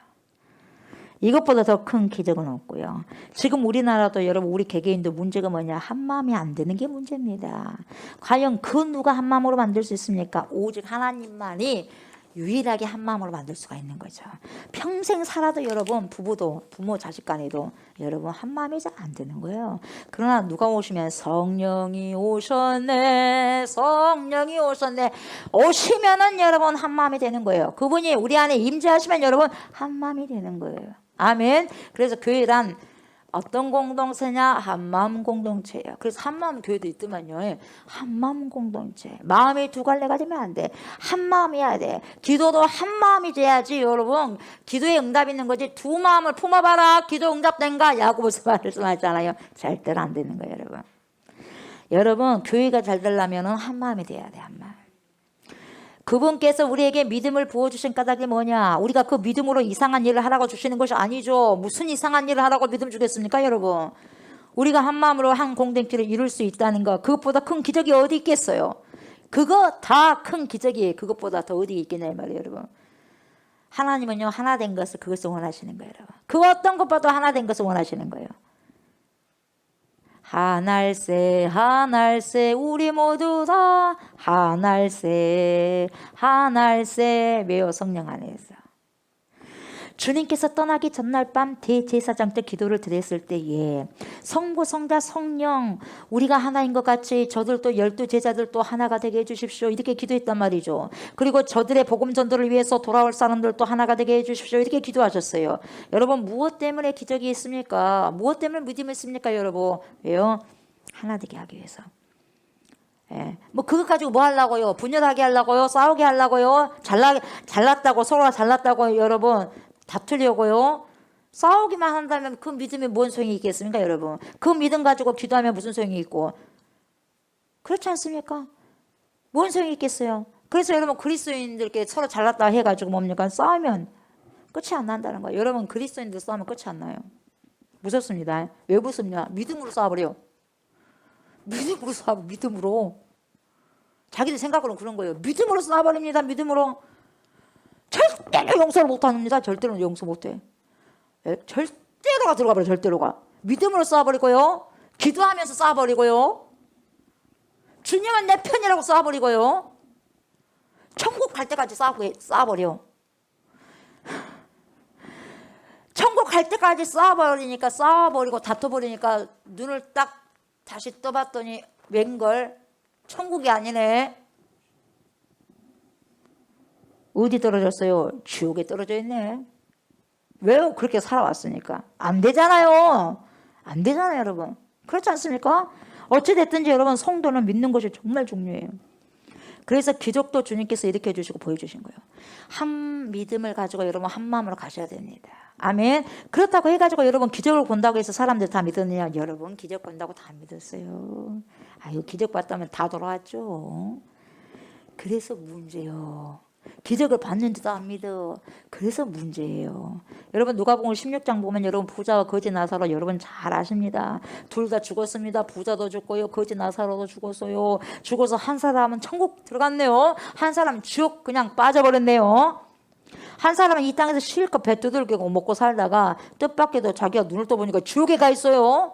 이것보다 더 큰 기적은 없고요. 지금 우리나라도 여러분, 우리 개개인도 문제가 뭐냐? 한 마음이 안 되는 게 문제입니다. 과연 그 누가 한 마음으로 만들 수 있습니까? 오직 하나님만이 유일하게 한 마음으로 만들 수가 있는 거죠. 평생 살아도 여러분, 부부도, 부모 자식 간에도 여러분 한 마음이 잘 안 되는 거예요. 그러나 누가 오시면 성령이 오셨네, 성령이 오셨네, 오시면은 여러분 한 마음이 되는 거예요. 그분이 우리 안에 임재하시면 여러분 한 마음이 되는 거예요. 아멘. 그래서 교회란 어떤 공동체냐? 한마음 공동체예요. 그래서 한마음 교회도 있더만요. 한마음 공동체. 마음이 두 갈래가 되면 안 돼. 한마음이어야 돼. 기도도 한마음이 돼야지 여러분. 기도에 응답이 있는 거지. 두 마음을 품어봐라. 기도 응답된가? 야고보서 말씀하잖아요. 절대로 안 되는 거예요, 여러분. 여러분, 교회가 잘 되려면 한 마음이 돼야 돼. 한 마음. 그분께서 우리에게 믿음을 부어주신 까닭이 뭐냐? 우리가 그 믿음으로 이상한 일을 하라고 주시는 것이 아니죠. 무슨 이상한 일을 하라고 믿음 주겠습니까, 여러분? 우리가 한 마음으로 한 공동체를 이룰 수 있다는 것, 그것보다 큰 기적이 어디 있겠어요? 그거 다 큰 기적이에요. 그것보다 더 어디 있겠냐 이 말이에요, 여러분. 하나님은요, 하나 된 것을, 그것을 원하시는 거예요, 여러분. 그 어떤 것보다 하나 된 것을 원하시는 거예요. 하날세 하날세 우리 모두 다 하날세 하날세 매여 성령 안에서. 주님께서 떠나기 전날 밤 대제사장 때 기도를 드렸을 때에 성부 성자 성령 우리가 하나인 것 같이 저들도 12 제자들도 하나가 되게 해주십시오 이렇게 기도했단 말이죠. 그리고 저들의 복음 전도를 위해서 돌아올 사람들도 하나가 되게 해주십시오 이렇게 기도하셨어요. 여러분, 무엇 때문에 기적이 있습니까? 무엇 때문에 믿음이 있습니까, 여러분? 왜요? 하나 되게 하기 위해서. 뭐 그것 가지고 뭐 하려고요? 분열하게 하려고요? 싸우게 하려고요? 잘났다고, 서로가 잘났다고 여러분 다투려고요? 싸우기만 한다면 그 믿음에 뭔 소용이 있겠습니까, 여러분? 그 믿음 가지고 기도하면 무슨 소용이 있고? 그렇지 않습니까? 뭔 소용이 있겠어요? 그래서 여러분, 그리스도인들께 서로 잘났다 해가지고 뭡니까? 싸우면 끝이 안 난다는 거예요. 여러분, 그리스도인들 싸우면 끝이 안 나요. 무섭습니다. 왜 무섭냐? 믿음으로 싸워버려. 믿음으로 싸워, 믿음으로. 자기들 생각으로는 그런 거예요. 믿음으로 싸워버립니다. 믿음으로. 절대로 용서를 못합니다. 절대로 용서 못해. 절대로가 들어가 버려. 절대로가. 믿음으로 싸워버리고요. 기도하면서 싸워버리고요. 주님은 내 편이라고 싸워버리고요. 천국 갈 때까지 싸워버려. 천국 갈 때까지 싸워버리니까, 싸워버리고 다퉈버리니까 눈을 딱 다시 떠봤더니 웬걸 천국이 아니네. 어디 떨어졌어요? 지옥에 떨어져 있네. 왜요? 그렇게 살아왔으니까. 안 되잖아요. 안 되잖아요, 여러분. 그렇지 않습니까? 어찌됐든지 여러분, 성도는 믿는 것이 정말 중요해요. 그래서 기적도 주님께서 일으켜 주시고 보여주신 거예요. 한 믿음을 가지고 여러분 한 마음으로 가셔야 됩니다. 아멘. 그렇다고 해가지고 여러분 기적을 본다고 해서 사람들 다 믿었느냐? 여러분 기적 본다고 다 믿었어요. 아유, 기적 봤다면 다 돌아왔죠. 그래서 문제요. 기적을 봤는데도 안 믿어. 그래서 문제예요. 여러분, 누가복음 16장 보면 여러분 부자와 거지 나사로 여러분 잘 아십니다. 둘 다 죽었습니다. 부자도 죽고요, 거지 나사로도 죽었어요. 죽어서 한 사람은 천국 들어갔네요. 한 사람은 지옥 그냥 빠져버렸네요. 한 사람은 이 땅에서 실컷 배 두들기고 먹고 살다가 뜻밖에도 자기가 눈을 떠보니까 지옥에 가 있어요.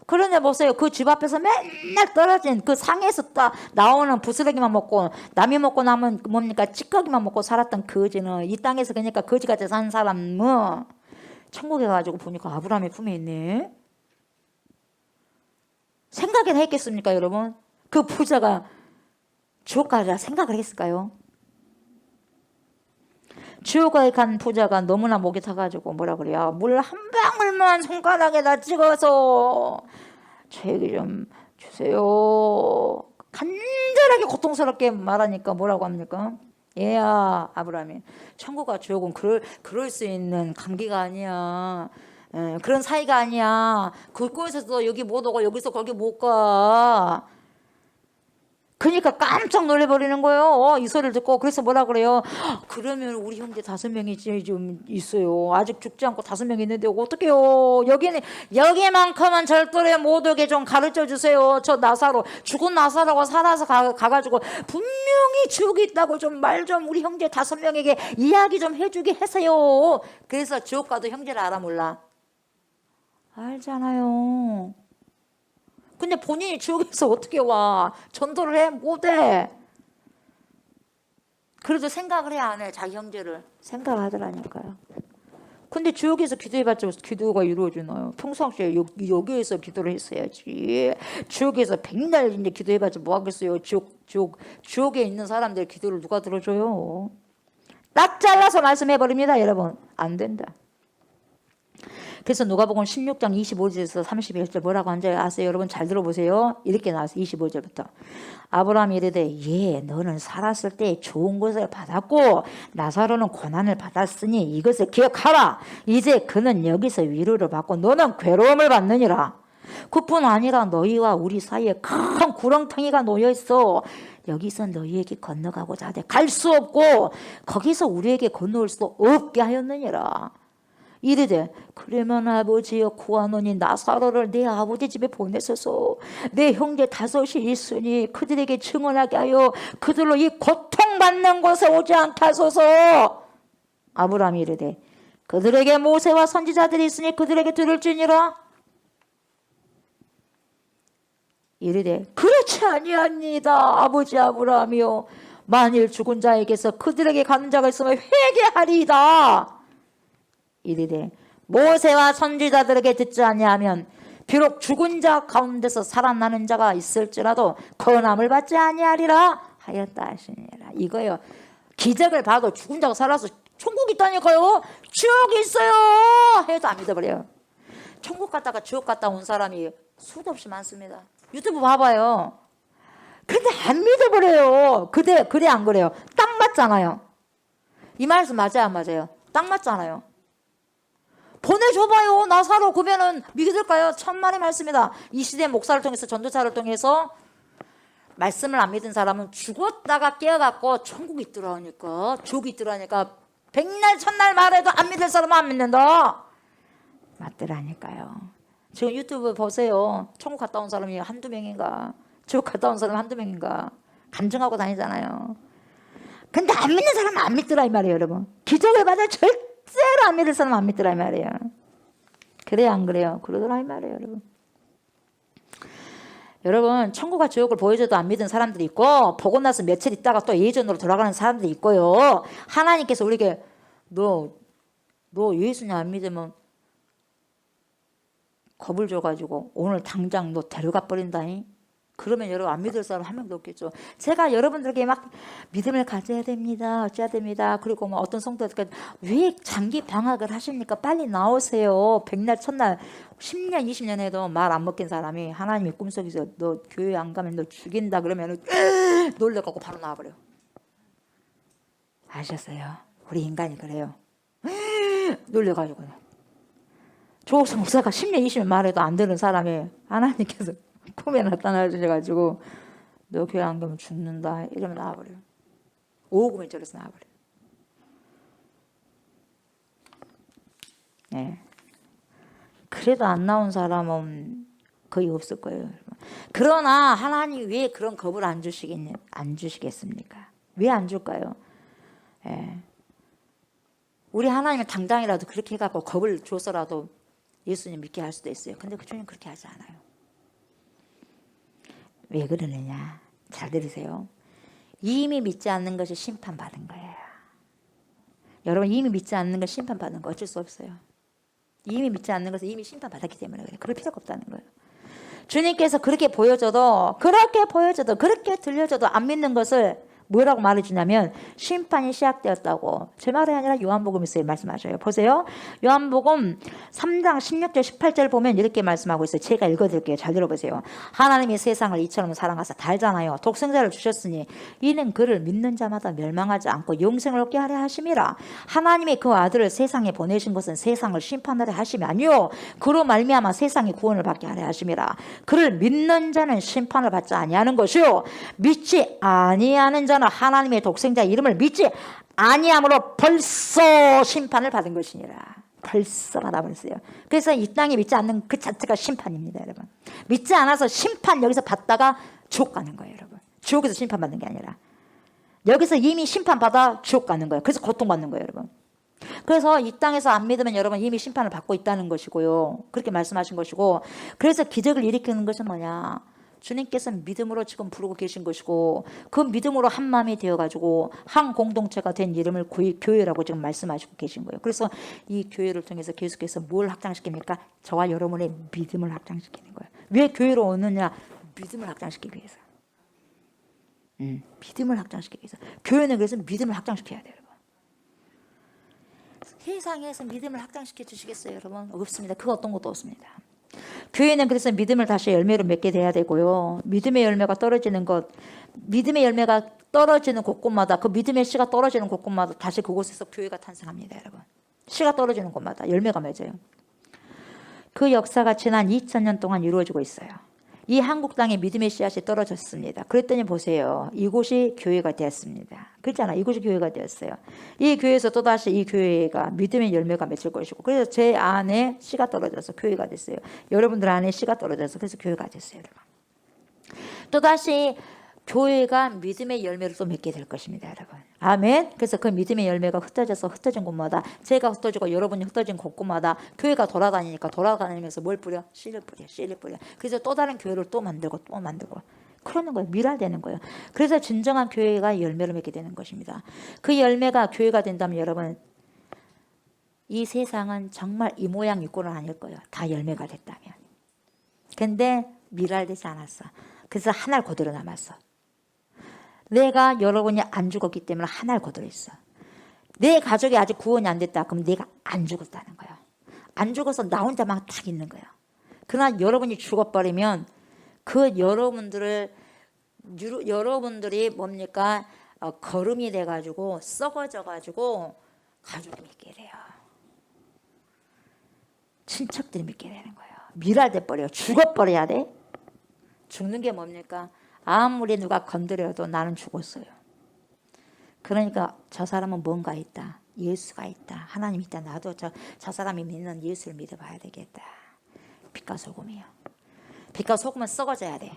그런데 보세요. 그 집 앞에서 맨날 떨어진 그 상에서 나오는 부스러기만 먹고 남이 먹고 남은 뭡니까? 찌꺼기만 먹고 살았던 거지는 이 땅에서 그러니까 거지같이 산 사람은 천국에 가지고 보니까 아브라함의 품에 있네. 생각이나 했겠습니까, 여러분? 그 부자가 지옥 가리라 생각을 했을까요? 지옥에 간 부자가 너무나 목이 타가지고 뭐라 그래요? 물 한 방울만 손가락에다 찍어서 저에게 좀 주세요. 간절하게 고통스럽게 말하니까 뭐라고 합니까? 얘야, 아브라함이, 천국과 지옥은 그럴 수 있는 관계가 아니야. 그런 사이가 아니야. 그곳에서 여기 못 오고 여기서 거기 못 가. 그러니까 깜짝 놀래버리는 거예요. 이 소리를 듣고. 그래서 뭐라 그래요? 그러면 우리 형제 5명이 좀 있어요. 아직 죽지 않고 5명 있는데 어떡해요? 여기만큼은 절대로 못 오게 좀 가르쳐 주세요. 저 나사로, 죽은 나사로가 살아서 가가지고 분명히 지옥이 있다고 좀 말 좀 우리 형제 5명에게 이야기 좀 해주게 하세요. 그래서 지옥 가도 형제를 알아 몰라? 알잖아요. 근데 본인이 지옥에서 어떻게 와? 전도를 해? 못해. 그래도 생각을 해, 안 해? 자기 형제를. 생각하더라니까요. 근데 지옥에서 기도해봤자 기도가 이루어지나요? 평상시에 여기에서 기도를 했어야지. 지옥에서 백날 이제 기도해봤자 뭐 하겠어요? 지옥에 있는 사람들 기도를 누가 들어줘요? 딱 잘라서 말씀해버립니다, 여러분. 안 된다. 그래서 누가복음 16장 25절에서 31절 뭐라고 한지 아세요? 여러분 잘 들어보세요. 이렇게 나왔어요. 25절부터. 아브라함이 이르되 예, 너는 살았을 때 좋은 것을 받았고 나사로는 고난을 받았으니 이것을 기억하라. 이제 그는 여기서 위로를 받고 너는 괴로움을 받느니라. 그뿐 아니라 너희와 우리 사이에 큰 구렁텅이가 놓여있어. 여기서 너희에게 건너가고자 하되 갈 수 없고 거기서 우리에게 건너올 수 없게 하였느니라. 이르되 그러면 아버지여 구하노니 나사로를 내 아버지 집에 보내소서. 내 형제 5이 있으니 그들에게 증언하게 하여 그들로 이 고통받는 곳에 오지 않게 하소서. 아브라함이 이르되 그들에게 모세와 선지자들이 있으니 그들에게 들을지니라. 이르되 그렇지 아니합니다 아버지 아브라함이요 만일 죽은 자에게서 그들에게 가는 자가 있으면 회개하리이다. 이르되 모세와 선지자들에게 듣지 아니하면 비록 죽은 자 가운데서 살아나는 자가 있을지라도 건함을 받지 아니하리라 하였다 하시니라. 이거요. 기적을 봐도 죽은 자가 살아서 천국 있다니까요. 지옥이 있어요 해도 안 믿어버려요. 천국 갔다가 지옥 갔다 온 사람이 수도 없이 많습니다. 유튜브 봐봐요. 근데 안 믿어버려요. 그래 안 그래요? 딱 맞잖아요. 이 말씀 맞아요 안 맞아요? 딱 맞잖아요. 보내줘봐요. 나사로 그러면은 믿을까요? 천만의 말씀이다. 이 시대 목사를 통해서 전도사를 통해서 말씀을 안 믿은 사람은 죽었다가 깨어갖고 천국이 있더라니까 지옥이 있더라니까 백날 천날 말해도 안 믿을 사람은 안 믿는다. 맞더라니까요. 지금 유튜브 보세요. 천국 갔다 온 사람이 한두 명인가 지옥 갔다 온 사람이 한두 명인가 간증하고 다니잖아요. 근데 안 믿는 사람은 안 믿더라 이 말이에요 여러분. 기적을 받아 절대로 안 믿을 사람은 안 믿더라 이 말이에요. 그래요 안 그래요? 그러더라 이 말이에요 여러분. 여러분 천국과 지옥을 보여줘도 안 믿은 사람들이 있고 보고 나서 며칠 있다가 또 예전으로 돌아가는 사람들이 있고요. 하나님께서 우리에게 너 예수님 안 믿으면 겁을 줘가지고 오늘 당장 너 데려가 버린다니. 그러면 여러분 안 믿을 사람 한 명도 없겠죠. 제가 여러분들에게 막 믿음을 가져야 됩니다. 어째야 됩니다. 그리고 뭐 어떤 성도들께 왜 장기 방학을 하십니까? 빨리 나오세요. 백날 천날 10년 20년 해도 말 안 먹힌 사람이 하나님이 꿈속에서 너 교회 안 가면 너 죽인다 그러면 놀래갖고 바로 나와버려. 아셨어요? 우리 인간이 그래요. 놀래가지고 조옥수 목사가 10년 20년 말해도 안 되는 사람이 하나님께서 꿈에 나타나 주셔가지고 너 교회 안 가면 죽는다 이러면 나와버려요. 오금에 절에서 나와버려요. 네. 그래도 안 나온 사람은 거의 없을 거예요. 그러나 하나님이 왜 그런 겁을 안 주시겠습니까? 왜 안 줄까요? 네. 우리 하나님은 당장이라도 그렇게 해갖고 겁을 줘서라도 예수님 믿게 할 수도 있어요. 근데 그 주님 그렇게 하지 않아요. 왜 그러느냐? 잘 들으세요. 이미 믿지 않는 것이 심판받은 거예요. 여러분 이미 믿지 않는 것 심판받는 거 어쩔 수 없어요. 이미 믿지 않는 것은 이미 심판받았기 때문에 그래요. 그럴 필요가 없다는 거예요. 주님께서 그렇게 보여줘도 그렇게 들려줘도 안 믿는 것을 뭐라고 말해주냐면 심판이 시작되었다고. 제 말이 아니라 요한복음에서 말씀하셔요. 보세요. 요한복음 3장 16절 18절 보면 이렇게 말씀하고 있어요. 제가 읽어드릴게요. 잘 들어보세요. 하나님이 세상을 이처럼 사랑하사 다 알잖아요. 독생자를 주셨으니 이는 그를 믿는 자마다 멸망하지 않고 영생을 얻게 하려 하심이라. 하나님이 그 아들을 세상에 보내신 것은 세상을 심판하려 하심이 아니요 그로 말미암아 세상이 구원을 받게 하려 하심이라. 그를 믿는 자는 심판을 받지 아니하는 것이요 믿지 아니하는 자는 하나님의 독생자 이름을 믿지 아니함으로 벌써 심판을 받은 것이니라. 벌써 받아버렸어요. 그래서 이 땅에 믿지 않는 그 자체가 심판입니다, 여러분. 믿지 않아서 심판 여기서 받다가 지옥 가는 거예요, 여러분. 지옥에서 심판받는 게 아니라 여기서 이미 심판받아 지옥 가는 거예요. 그래서 고통받는 거예요, 여러분. 그래서 이 땅에서 안 믿으면 여러분 이미 심판을 받고 있다는 것이고요. 그렇게 말씀하신 것이고, 그래서 기적을 일으키는 것은 뭐냐? 주님께서 믿음으로 지금 부르고 계신 것이고, 그 믿음으로 한 마음이 되어가지고 한 공동체가 된 이름을 교회라고 지금 말씀하시고 계신 거예요. 그래서 이 교회를 통해서 계속해서 뭘 확장시킵니까? 저와 여러분의 믿음을 확장시키는 거예요. 왜 교회로 오느냐? 믿음을 확장시키기 위해서. 믿음을 확장시키기 위해서. 교회는 그래서 믿음을 확장시켜야 돼요, 여러분. 세상에서 믿음을 확장시켜 주시겠어요, 여러분? 없습니다. 그 어떤 것도 없습니다. 교회는 그래서 믿음을 다시 열매로 맺게 돼야 되고요. 믿음의 열매가 떨어지는 것, 믿음의 열매가 떨어지는 곳곳마다, 그 믿음의 씨가 떨어지는 곳곳마다 다시 그곳에서 교회가 탄생합니다, 여러분. 씨가 떨어지는 곳마다 열매가 맺어요. 그 역사가 지난 2000년 동안 이루어지고 있어요. 이 한국 땅에 믿음의 씨앗이 떨어졌습니다. 그랬더니 보세요. 이곳이 교회가 되었습니다. 그렇잖아. 이곳이 교회가 되었어요. 이 교회에서 또다시 이 교회가 믿음의 열매가 맺을 것이고, 그래서 제 안에 씨가 떨어져서 교회가 됐어요. 여러분들 안에 씨가 떨어져서 그래서 교회가 됐어요, 여러분. 또다시 교회가 믿음의 열매를 또 맺게 될 것입니다, 여러분. 아멘. 그래서 그 믿음의 열매가 흩어져서 흩어진 곳마다, 제가 흩어지고 여러분이 흩어진 곳곳마다 교회가 돌아다니니까 돌아다니면서 뭘 뿌려? 씨를 뿌려. 그래서 또 다른 교회를 또 만들고 그러는 거예요. 밀화되는 거예요. 그래서 진정한 교회가 열매를 맺게 되는 것입니다. 그 열매가 교회가 된다면 여러분, 이 세상은 정말 이 모양 이 꼴은 아닐 거예요. 다 열매가 됐다면. 근데 밀화되지 않았어. 그래서 한 알 그대로 남았어. 내가 여러분이 안 죽었기 때문에 한 알 그대로 있어. 내 가족이 아직 구원이 안 됐다. 그럼 내가 안 죽었다는 거야. 안 죽어서 나 혼자만 딱 있는 거야. 그러나 여러분이 죽어버리면 그 여러분들이 뭡니까? 거름이 돼가지고 썩어져가지고 가족이 믿게 돼요. 친척들이 믿게 되는 거예요. 밀화돼 버려. 죽어버려야 돼. 죽는 게 뭡니까? 아무리 누가 건드려도 나는 죽었어요. 그러니까 저 사람은 뭔가 있다. 예수가 있다. 하나님 있다. 나도 저 사람이 믿는 예수를 믿어봐야 되겠다. 빛과 소금이요. 빛과 소금은 썩어져야 돼.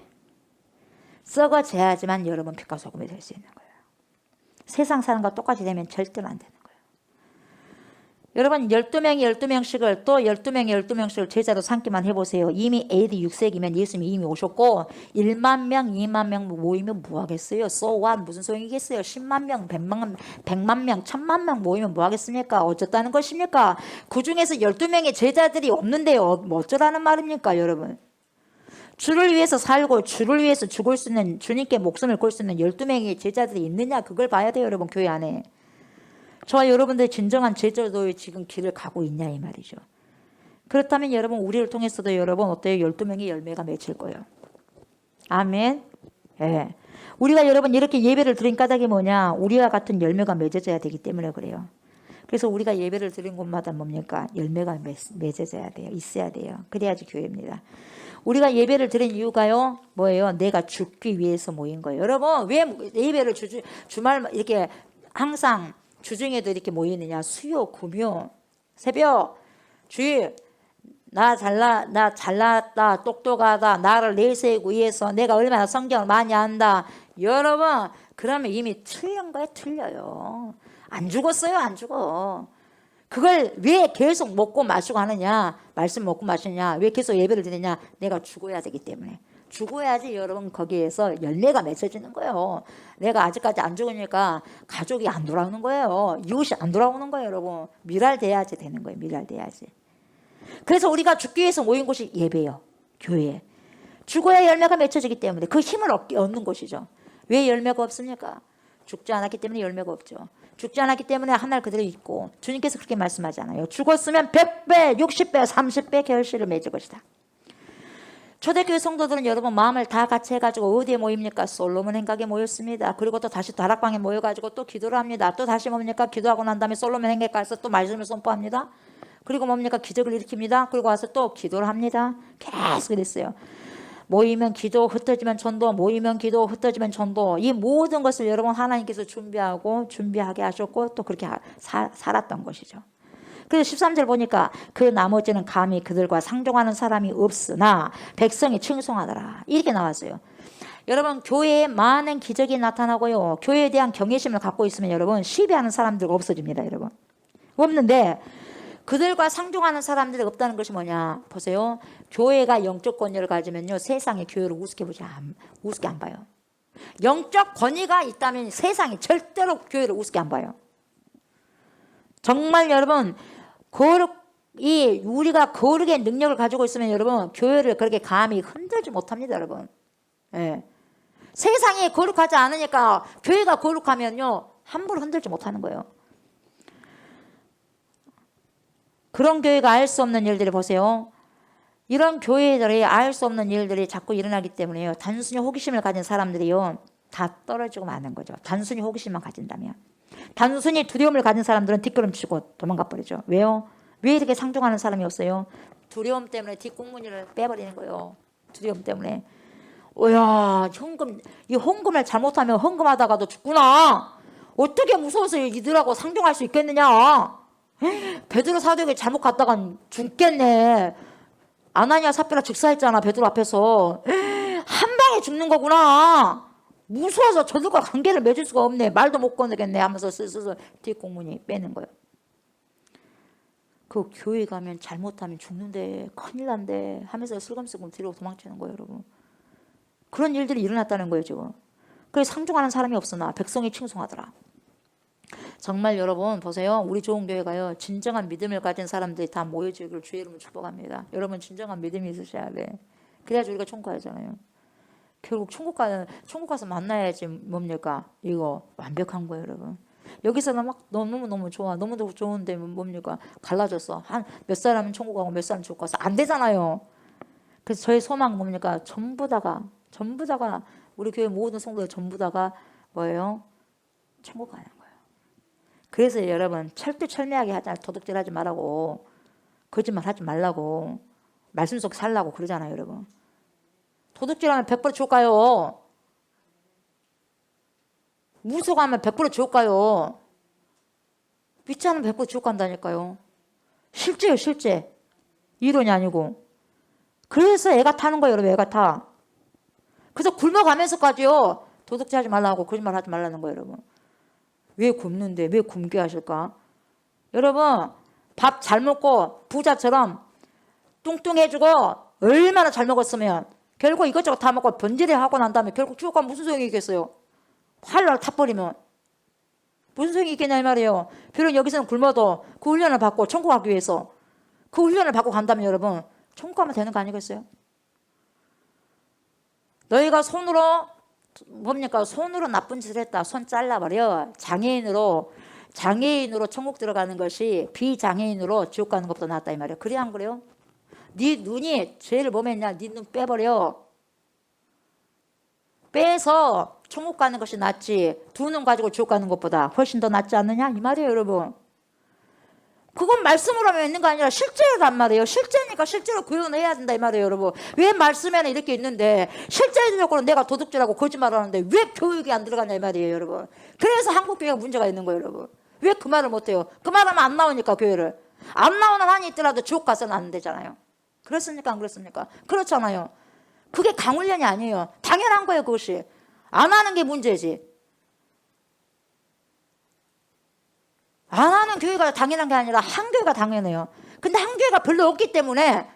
썩어져야지만 여러분 빛과 소금이 될 수 있는 거예요. 세상 사람과 똑같이 되면 절대로 안 되는 거예요. 여러분 12명이 12명씩을 또 12명이 12명씩을 제자로 삼기만 해보세요. 이미 AD 6세기면 예수님이 이미 오셨고 1만 명, 2만 명 모이면 뭐 하겠어요? So what? 무슨 소용이겠어요? 10만 명, 100만 명, 1000만 명 모이면 뭐 하겠습니까? 어쩌다는 것입니까? 그 중에서 12명의 제자들이 없는데요. 뭐 어쩌라는 말입니까, 여러분? 주를 위해서 살고 주를 위해서 죽을 수 있는, 주님께 목숨을 걸 수 있는 12명의 제자들이 있느냐, 그걸 봐야 돼요, 여러분. 교회 안에. 저와 여러분들의 진정한 제자도의 지금 길을 가고 있냐 이 말이죠. 그렇다면 여러분, 우리를 통해서도 여러분 어때요? 12명의 열매가 맺힐 거예요. 아멘. 예. 우리가 여러분 이렇게 예배를 드린 까닭이 뭐냐? 우리와 같은 열매가 맺어져야 되기 때문에 그래요. 그래서 우리가 예배를 드린 곳마다 뭡니까? 열매가 맺어져야 돼요. 있어야 돼요. 그래야지 교회입니다. 우리가 예배를 드린 이유가요, 뭐예요? 내가 죽기 위해서 모인 거예요. 여러분, 왜 예배를 주말 이렇게 항상 주중에도 이렇게 모이느냐? 수요, 금요, 새벽, 주일, 나 잘났다, 똑똑하다, 나를 내세우기 위해서 내가 얼마나 성경을 많이 안다. 여러분, 그러면 이미 틀린 거예요, 틀려요. 안 죽었어요, 안 죽어. 그걸 왜 계속 먹고 마시고 하느냐? 말씀 먹고 마시냐? 왜 계속 예배를 드리냐? 내가 죽어야 되기 때문에. 죽어야지 여러분 거기에서 열매가 맺어지는 거예요. 내가 아직까지 안 죽으니까 가족이 안 돌아오는 거예요. 이웃이 안 돌아오는 거예요, 여러분. 밀알돼야지 되는 거예요. 밀알돼야지. 그래서 우리가 죽기 위해서 모인 곳이 예배요. 교회. 죽어야 열매가 맺혀지기 때문에 그 힘을 얻는 것이죠. 왜 열매가 없습니까? 죽지 않았기 때문에 열매가 없죠. 죽지 않았기 때문에 하늘 그대로 있고, 주님께서 그렇게 말씀하잖아요. 죽었으면 100배, 60배, 30배 결실을 맺을 것이다. 초대교회 성도들은 여러분 마음을 다 같이 해가지고 어디에 모입니까? 솔로몬 행각에 모였습니다. 그리고 또 다시 다락방에 모여가지고 또 기도를 합니다. 또 다시 뭡니까? 기도하고 난 다음에 솔로몬 행각 가서 또 말씀을 선포합니다. 그리고 뭡니까? 기적을 일으킵니다. 그리고 와서 또 기도를 합니다. 계속 그랬어요. 모이면 기도, 흩어지면 전도, 모이면 기도, 흩어지면 전도. 이 모든 것을 여러분 하나님께서 준비하게 하셨고 또 그렇게 살았던 것이죠. 그래서 13절 보니까 그 나머지는 감히 그들과 상종하는 사람이 없으나 백성이 칭송하더라. 이렇게 나왔어요. 여러분 교회에 많은 기적이 나타나고요. 교회에 대한 경외심을 갖고 있으면 여러분 시비하는 사람들 없어집니다. 여러분. 없는데 그들과 상종하는 사람들이 없다는 것이 뭐냐. 보세요. 교회가 영적 권위를 가지면요. 세상이 교회를 우습게 안 봐요. 영적 권위가 있다면 세상이 절대로 교회를 우습게 안 봐요. 정말 여러분 우리가 거룩의 능력을 가지고 있으면 여러분 교회를 그렇게 감히 흔들지 못합니다. 여러분. 예. 세상이 거룩하지 않으니까 교회가 거룩하면요 함부로 흔들지 못하는 거예요. 그런 교회가 알 수 없는 일들이 보세요. 이런 교회들이 알 수 없는 일들이 자꾸 일어나기 때문에요. 단순히 호기심을 가진 사람들이요 다 떨어지고 마는 거죠. 단순히 호기심만 가진다면. 단순히 두려움을 가진 사람들은 뒷걸음치고 도망가 버리죠. 왜요? 왜 이렇게 상종하는 사람이 없어요? 두려움 때문에 뒷공무니를 빼버리는 거예요. 두려움 때문에. 오야 이 헌금을 잘못하면 헌금하다가도 죽구나. 어떻게 무서워서 이들하고 상종할 수 있겠느냐. 베드로 사도에게 잘못 갔다간 죽겠네. 아나니아 삽비라 즉사했잖아. 베드로 앞에서. 한 방에 죽는 거구나. 무서워서 저들과 관계를 맺을 수가 없네. 말도 못 꺼내겠네 하면서 슬슬 뒷공문이 빼는 거예요. 그 교회 가면 잘못하면 죽는데 큰일 난데 하면서 슬금슬금 뒤로 도망치는 거예요. 여러분. 그런 일들이 일어났다는 거예요. 지금. 그래서 상종하는 사람이 없으나 백성이 칭송하더라. 정말 여러분 보세요. 우리 좋은 교회가요. 진정한 믿음을 가진 사람들이 다 모여지기를 주의 이름으로 축복합니다. 여러분 진정한 믿음이 있으셔야 돼. 그래야지 우리가 천국 가잖아요. 결국 천국 가서 만나야지 뭡니까? 이거 완벽한 거예요, 여러분. 여기서는 막 너무너무 좋아. 너무너무 좋은데 뭡니까? 갈라졌어. 한 몇 사람은 천국 가고 몇 사람은 천국 가서 안 되잖아요. 그래서 저의 소망 뭡니까? 전부 다가 우리 교회 모든 성도들 전부 다가 뭐예요? 천국 가는 거예요. 그래서 여러분 철두철미하게 하잖아요. 도둑질하지 말라고. 거짓말하지 말라고. 말씀 속 살라고 그러잖아요, 여러분. 도둑질하면 100% 지옥 가요. 무속하면 100% 지옥 가요. 위치하면 100% 지옥 간다니까요. 실제요, 실제. 이론이 아니고. 그래서 애가 타는 거예요, 여러분. 애가 타. 그래서 굶어가면서까지요. 도둑질하지 말라고 거짓말하지 말라는 거예요, 여러분. 왜 굶는데 왜 굶게 하실까? 여러분 밥 잘 먹고 부자처럼 뚱뚱해지고 얼마나 잘 먹었으면 결국 이것저것 다 먹고 번지르 하고 난 다음에 결국 지옥 가면 무슨 소용이 있겠어요? 활날 타버리면 무슨 소용이 있겠냐 이 말이에요. 비록 여기서는 굶어도 그 훈련을 받고 천국 가기 위해서 그 훈련을 받고 간다면 여러분 천국 가면 되는 거 아니겠어요? 너희가 손으로 나쁜 짓을 했다. 손 잘라버려. 장애인으로 천국 들어가는 것이 비장애인으로 지옥 가는 것보다 낫다 이 말이에요. 그래 안 그래요? 네 눈이 죄를 범했냐? 네 눈 빼버려. 빼서 천국 가는 것이 낫지. 두 눈 가지고 지옥 가는 것보다 훨씬 더 낫지 않느냐? 이 말이에요, 여러분. 그건 말씀으로 하면 있는 거 아니라 실제로란 말이에요. 실제니까 실제로 구현해야 된다 이 말이에요, 여러분. 왜 말씀에는 이렇게 있는데 실제적으로 내가 도둑질하고 거짓말하는데 왜 교육이 안 들어가냐 이 말이에요, 여러분. 그래서 한국 교회가 문제가 있는 거예요, 여러분. 왜 그 말을 못해요? 그 말하면 안 나오니까 교회를. 안 나오는 한이 있더라도 지옥 가서는 안 되잖아요. 그렇습니까? 안 그렇습니까? 그렇잖아요. 그게 강훈련이 아니에요. 당연한 거예요, 그것이. 안 하는 게 문제지. 안 하는 교회가 당연한 게 아니라 한 교회가 당연해요. 근데 한 교회가 별로 없기 때문에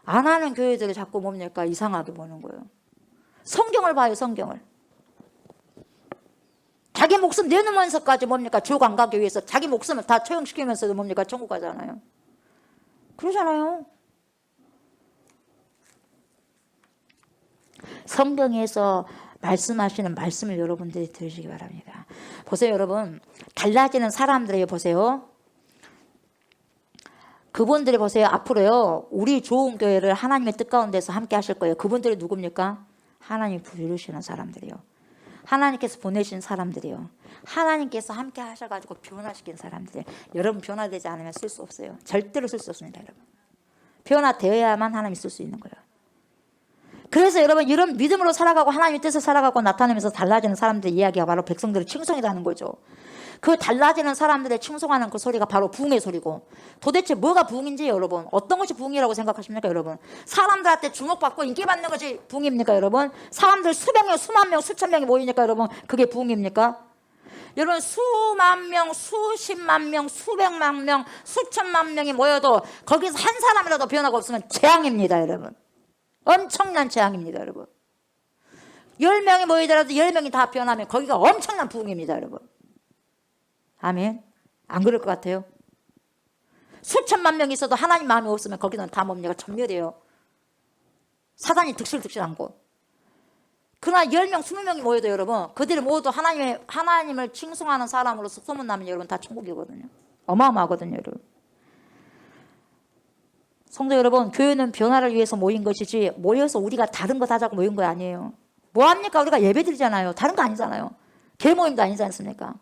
안 하는 교회들을 자꾸 뭡니까? 이상하게 보는 거예요. 성경을 봐요, 성경을. 자기 목숨 내놓으면서까지 뭡니까? 지옥 안 가기 위해서 자기 목숨을 다 처형시키면서도 뭡니까? 천국 가잖아요. 그러잖아요. 성경에서 말씀하시는 말씀을 여러분들이 들으시기 바랍니다. 보세요 여러분, 달라지는 사람들이에요. 보세요, 그분들이 보세요, 앞으로요 우리 좋은 교회를 하나님의 뜻 가운데서 함께 하실 거예요. 그분들이 누굽니까? 하나님이 부르시는 사람들이요, 하나님께서 보내신 사람들이요, 하나님께서 함께 하셔가지고 변화시킨 사람들. 여러분 변화되지 않으면 쓸 수 없어요. 절대로 쓸 수 없습니다. 여러분 변화되어야만 하나님이 쓸 수 있는 거예요. 그래서 여러분 이런 믿음으로 살아가고 하나님의 뜻을 살아가고 나타내면서 달라지는 사람들의 이야기가 바로 백성들의 칭송이라는 거죠. 그 달라지는 사람들의 칭송하는 그 소리가 바로 부흥의 소리고, 도대체 뭐가 부흥인지 여러분, 어떤 것이 부흥이라고 생각하십니까 여러분? 사람들한테 주목받고 인기받는 것이 부흥입니까 여러분? 사람들 수백 명, 수만 명, 수천 명이 모이니까 여러분 그게 부흥입니까? 여러분 수만 명, 수십만 명, 수백만 명, 수천만 명이 모여도 거기서 한 사람이라도 변화가 없으면 재앙입니다 여러분. 엄청난 재앙입니다 여러분. 10명이 모이더라도 10명이 다 변하면 거기가 엄청난 부흥입니다 여러분. 아멘. 안 그럴 것 같아요? 수천만 명이 있어도 하나님 마음이 없으면 거기는 다 뭡니까? 전멸이에요. 사단이 득실득실한 곳. 그러나 10명, 20명이 모여도 여러분 그들이 모두 하나님을 칭송하는 사람으로서 소문나면 여러분 다 천국이거든요. 어마어마하거든요 여러분. 성도 여러분, 교회는 변화를 위해서 모인 것이지 모여서 우리가 다른 거 하자고 모인 거 아니에요. 뭐합니까? 우리가 예배 드리잖아요. 다른 거 아니잖아요. 개모임도 아니지 않습니까?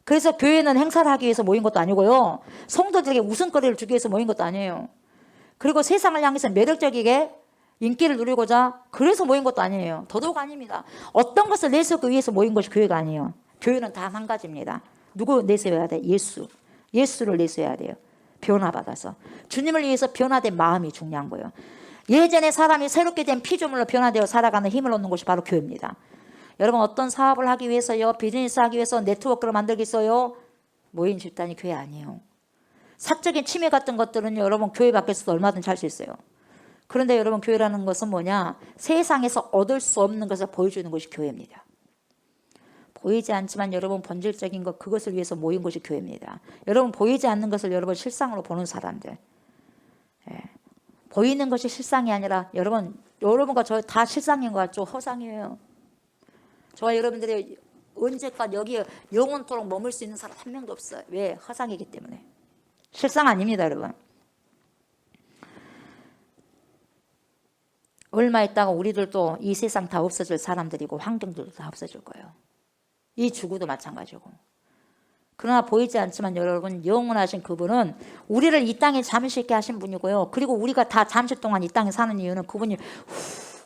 그래서 교회는 행사를 하기 위해서 모인 것도 아니고요, 성도들에게 웃음거리를 주기 위해서 모인 것도 아니에요. 그리고 세상을 향해서 매력적이게 인기를 누리고자 그래서 모인 것도 아니에요. 더더욱 아닙니다. 어떤 것을 내세우기 위해서 모인 것이 교회가 아니에요. 교회는 단 한 가지입니다. 누구 내세워야 돼? 예수. 예수를 내세워야 돼요. 변화받아서 주님을 위해서 변화된 마음이 중요한 거예요. 예전에 사람이 새롭게 된 피조물로 변화되어 살아가는 힘을 얻는 것이 바로 교회입니다. 여러분 어떤 사업을 하기 위해서요, 비즈니스 하기 위해서, 네트워크를 만들기 위해서요 모인 집단이 교회 아니에요. 사적인 취미 같은 것들은 여러분 교회 밖에서도 얼마든지 할 수 있어요. 그런데 여러분 교회라는 것은 뭐냐? 세상에서 얻을 수 없는 것을 보여주는 것이 교회입니다. 보이지 않지만 여러분 본질적인 것, 그것을 위해서 모인 것이 교회입니다. 여러분 보이지 않는 것을 여러분 실상으로 보는 사람들. 예. 보이는 것이 실상이 아니라 여러분과 저 다 실상인 것 같죠? 허상이에요. 저와 여러분들이 언제까지 여기에 영원토록 머물 수 있는 사람 한 명도 없어요. 왜? 허상이기 때문에. 실상 아닙니다 여러분. 얼마 있다가 우리들도 이 세상 다 없어질 사람들이고 환경들도 다 없어질 거예요. 이 지구도 마찬가지고. 그러나 보이지 않지만 여러분 영원하신 그분은 우리를 이 땅에 잠시 있게 하신 분이고요. 그리고 우리가 다 잠시 동안 이 땅에 사는 이유는 그분이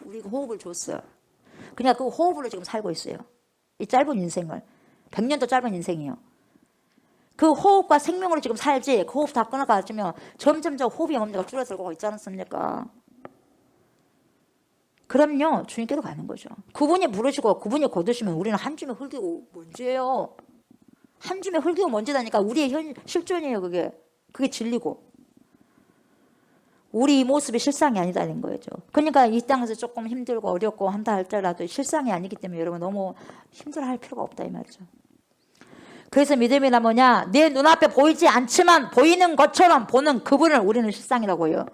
우리가 호흡을 줬어요. 그냥 그 호흡으로 지금 살고 있어요. 이 짧은 인생을. 100년도 짧은 인생이요. 그 호흡과 생명으로 지금 살지, 그 호흡 다 끊어가지면 점점 호흡이 뭡니까? 줄어들고 있지 않습니까? 그럼요 주님께로 가는 거죠. 그분이 부르시고 그분이 거두시면 우리는 한 줌의 흙이고 먼지예요. 한 줌의 흙이고 먼지다니까. 우리의 실존이에요. 그게 진리고 우리 이 모습이 실상이 아니다는 거죠. 그러니까 이 땅에서 조금 힘들고 어렵고 한다 할지라도 실상이 아니기 때문에 여러분 너무 힘들어할 필요가 없다 이 말이죠. 그래서 믿음이란 뭐냐? 내 눈앞에 보이지 않지만 보이는 것처럼 보는 그분을 우리는 실상이라고 해요.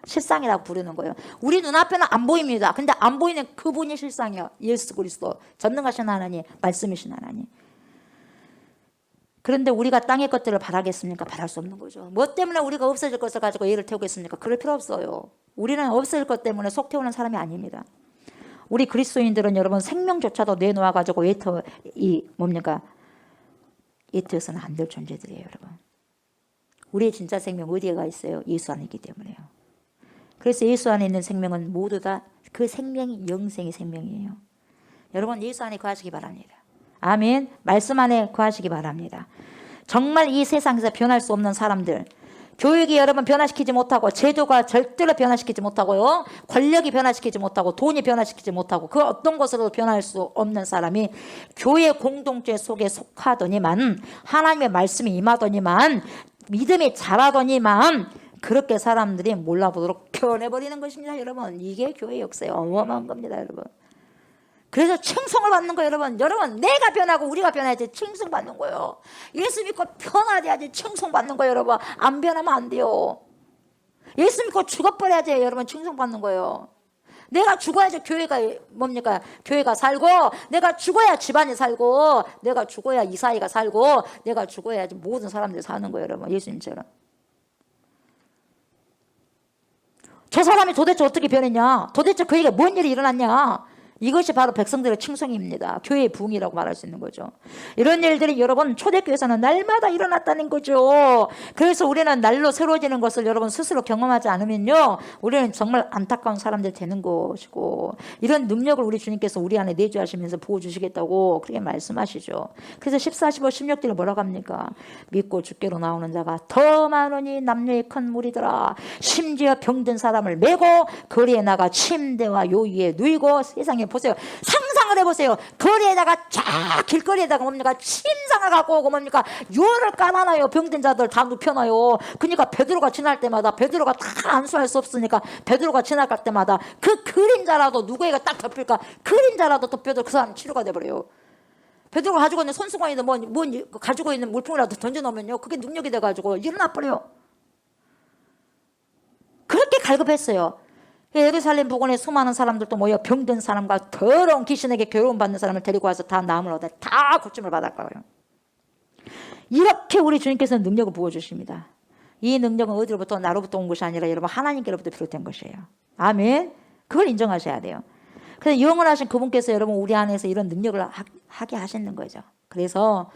실상이라고 부르는 거예요. 우리 눈앞에는 안 보입니다. 근데 안 보이는 그분이 실상이요. 예수 그리스도 전능하신 하나님, 말씀이신 하나님. 그런데 우리가 땅의 것들을 바라겠습니까? 바랄 수 없는 거죠. 뭐 때문에 우리가 없어질 것을 가지고 얘를 태우겠습니까? 그럴 필요 없어요. 우리는 없어질 것 때문에 속 태우는 사람이 아닙니다. 우리 그리스도인들은 여러분 생명조차도 내놓아가지고 예터서는 안 될 존재들이에요 여러분. 우리의 진짜 생명 어디에가 있어요? 예수 안에 있기 때문에요. 그래서 예수 안에 있는 생명은 모두 다 그 생명이 영생의 생명이에요. 여러분 예수 안에 거하시기 바랍니다. 아멘. 말씀 안에 거하시기 바랍니다. 정말 이 세상에서 변할 수 없는 사람들, 교육이 여러분 변화시키지 못하고, 제도가 절대로 변화시키지 못하고요, 권력이 변화시키지 못하고, 돈이 변화시키지 못하고, 그 어떤 것으로도 변할 수 없는 사람이 교회 공동체 속에 속하더니만, 하나님의 말씀이 임하더니만, 믿음이 자라더니만, 그렇게 사람들이 몰라보도록 변해버리는 것입니다 여러분. 이게 교회 역사의 어마어마한 겁니다 여러분. 그래서 칭송을 받는 거예요 여러분. 여러분 내가 변하고 우리가 변해야지 칭송 받는 거예요. 예수 믿고 변화돼야지 칭송 받는 거예요 여러분. 안 변하면 안 돼요. 예수 믿고 죽어버려야지 여러분 칭송 받는 거예요. 내가 죽어야지 교회가 뭡니까? 교회가 살고, 내가 죽어야 집안이 살고, 내가 죽어야 이 사이가 살고, 내가 죽어야지 모든 사람들이 사는 거예요, 여러분. 예수님처럼. 저 사람이 도대체 어떻게 변했냐? 도대체 그에게 뭔 일이 일어났냐? 이것이 바로 백성들의 칭송입니다. 교회의 부흥이라고 말할 수 있는 거죠. 이런 일들이 여러분 초대교회에서는 날마다 일어났다는 거죠. 그래서 우리는 날로 새로워지는 것을 여러분 스스로 경험하지 않으면요, 우리는 정말 안타까운 사람들이 되는 것이고, 이런 능력을 우리 주님께서 우리 안에 내주하시면서 부어주시겠다고 그렇게 말씀하시죠. 그래서 14, 15, 16절에 뭐라고 합니까? 믿고 주께로 나오는 자가 더 많으니 남녀의 큰 무리더라. 심지어 병든 사람을 메고 거리에 나가 침대와 요위에 누이고, 세상에 보세요. 상상을 해보세요. 거리에다가 쫙 길거리에다가 뭡니까? 침상을 갖고 오고 뭡니까? 요를 깔아놔요. 병든 자들 다 눕혀놔요. 그러니까 베드로가 지날 때마다, 베드로가 다 안수할 수 없으니까 베드로가 지나갈 때마다 그 그림자라도 누구에게 딱 덮일까? 그림자라도 덮여도 그 사람 치료가 돼버려요. 베드로가 가지고 있는 손수건이든 뭐 가지고 있는 물품이라도 던져놓으면요, 그게 능력이 돼가지고 일어나 버려요. 그렇게 갈급했어요. 예루살렘 부근에 수많은 사람들도 모여 병든 사람과 더러운 귀신에게 괴로움받는 사람을 데리고 와서 다 나음을 얻어 다 고침을 받았거든요. 이렇게 우리 주님께서는 능력을 부어주십니다. 이 능력은 어디로부터? 나로부터 온 것이 아니라 여러분 하나님께로부터 비롯된 것이에요. 아멘. 그걸 인정하셔야 돼요. 그래서 영원하신 그분께서 여러분 우리 안에서 이런 능력을 하게 하시는 거죠. 그래서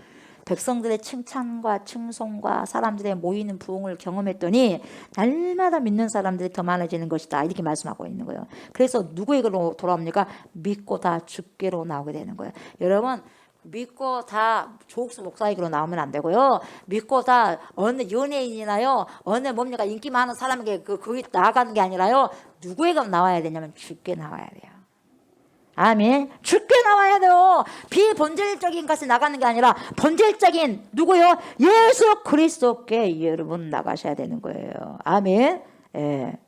백성들의 칭찬과 칭송과 사람들의 모이는 부흥을 경험했더니 날마다 믿는 사람들이 더 많아지는 것이다, 이렇게 말씀하고 있는 거예요. 그래서 누구에게로 돌아옵니까? 믿고 다 주께로 나오게 되는 거예요. 여러분, 믿고 다 조옥수 목사에게로 나오면 안 되고요. 믿고 다 어느 연예인이나요, 어느 뭡니까 인기 많은 사람에게 거기 나가는 게 아니라요, 누구에게 나와야 되냐면 주께 나와야 돼요. 아멘. 주께 나와야 돼요. 비본질적인 것이 나가는 게 아니라 본질적인 누구요? 예수 그리스도께 여러분 나가셔야 되는 거예요. 아멘. 예.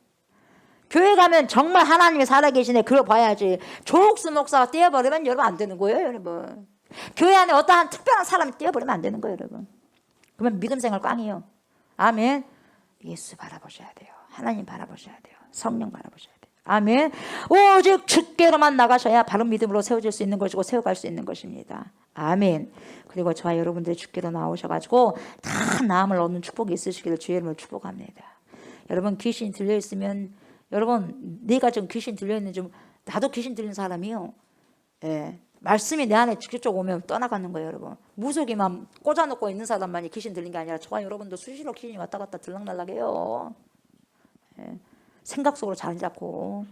교회 가면 정말 하나님이 살아계시네, 그걸 봐야지. 조옥수 목사가 떼어버리면 여러분 안 되는 거예요, 여러분. 교회 안에 어떠한 특별한 사람이 떼어버리면 안 되는 거예요, 여러분. 그러면 믿음 생활 꽝이에요. 아멘. 예수 바라보셔야 돼요. 하나님 바라보셔야 돼요. 성령 바라보셔야 돼요. 아멘. 오직 주께로만 나가셔야 바른 믿음으로 세워질 수 있는 것이고 세워갈 수 있는 것입니다. 아멘. 그리고 저와 여러분들이 주께로 나오셔가지고 다 나음을 얻는 축복이 있으시기를 주의 이름으로 축복합니다. 여러분 귀신 들려있으면, 여러분 내가 지금 귀신 들려있는지, 나도 귀신 들린 사람이요. 예. 말씀이 내 안에 직접적으로 오면 떠나가는 거예요, 여러분. 무속이만 꽂아놓고 있는 사람만이 귀신 들린 게 아니라 저와 여러분도 수시로 귀신이 왔다 갔다 들락날락해요. 예. 생각 속으로 자리 잡고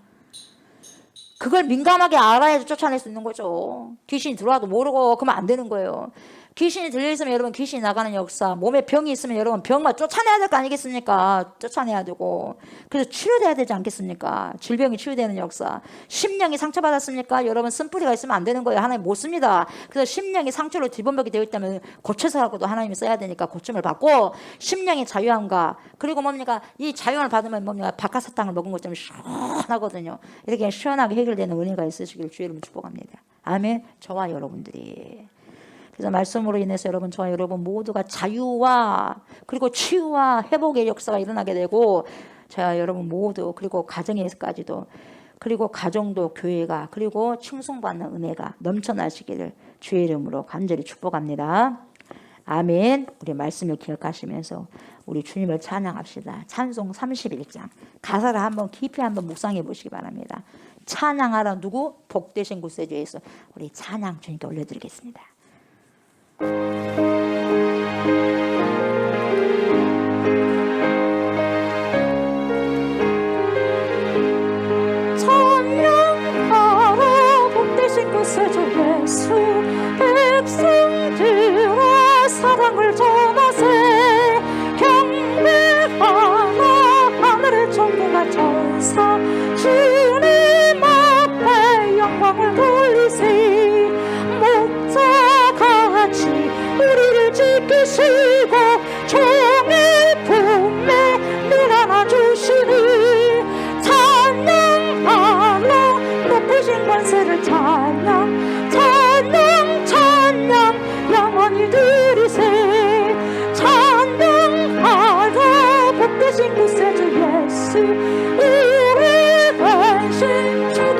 그걸 민감하게 알아야지 쫓아낼 수 있는 거죠. 귀신이 들어와도 모르고 그러면 안 되는 거예요. 귀신이 들려있으면 여러분 귀신이 나가는 역사, 몸에 병이 있으면 여러분 병만 쫓아내야 될 거 아니겠습니까? 쫓아내야 되고, 그래서 치료돼야 되지 않겠습니까? 질병이 치유되는 역사. 심령이 상처받았습니까? 여러분 쓴뿌리가 있으면 안 되는 거예요. 하나님 못 씁니다. 그래서 심령이 상처로 뒤범벅이 되어 있다면 고쳐서라고도 하나님이 써야 되니까 고침을 받고, 심령의 자유함과, 그리고 뭡니까? 이 자유함을 받으면 뭡니까? 박하사탕을 먹은 것처럼 시원하거든요. 이렇게 시원하게 해결되는 은혜가 있으시길 주의 이름으로 축복합니다. 아멘. 저와 여러분들이, 그래서 말씀으로 인해서 여러분, 저와 여러분 모두가 자유와 그리고 치유와 회복의 역사가 일어나게 되고, 저와 여러분 모두, 그리고 가정에서까지도, 그리고 가정도, 교회가, 그리고 칭송받는 은혜가 넘쳐나시기를 주의 이름으로 간절히 축복합니다. 아멘. 우리 말씀을 기억하시면서 우리 주님을 찬양합시다. 찬송 31장 가사를 한번 깊이 한번 묵상해 보시기 바랍니다. 찬양하라 누구? 복되신 구세주에서 우리 찬양 주님께 올려드리겠습니다. 찬양하라 복되신 구세주 예수, 백성들아 사랑을 전하세. 경배하라 하늘의 천군과 천사, 주님 앞에 영광을 돌리세. 목자같이 우리를 지키시고 종의 품에 늘 안아주시니, 찬양하라 높으신 권세를 찬양, 찬양 찬양 영원히 드리세. 찬양하라 복되신 구세주 예수, 우리 관신 주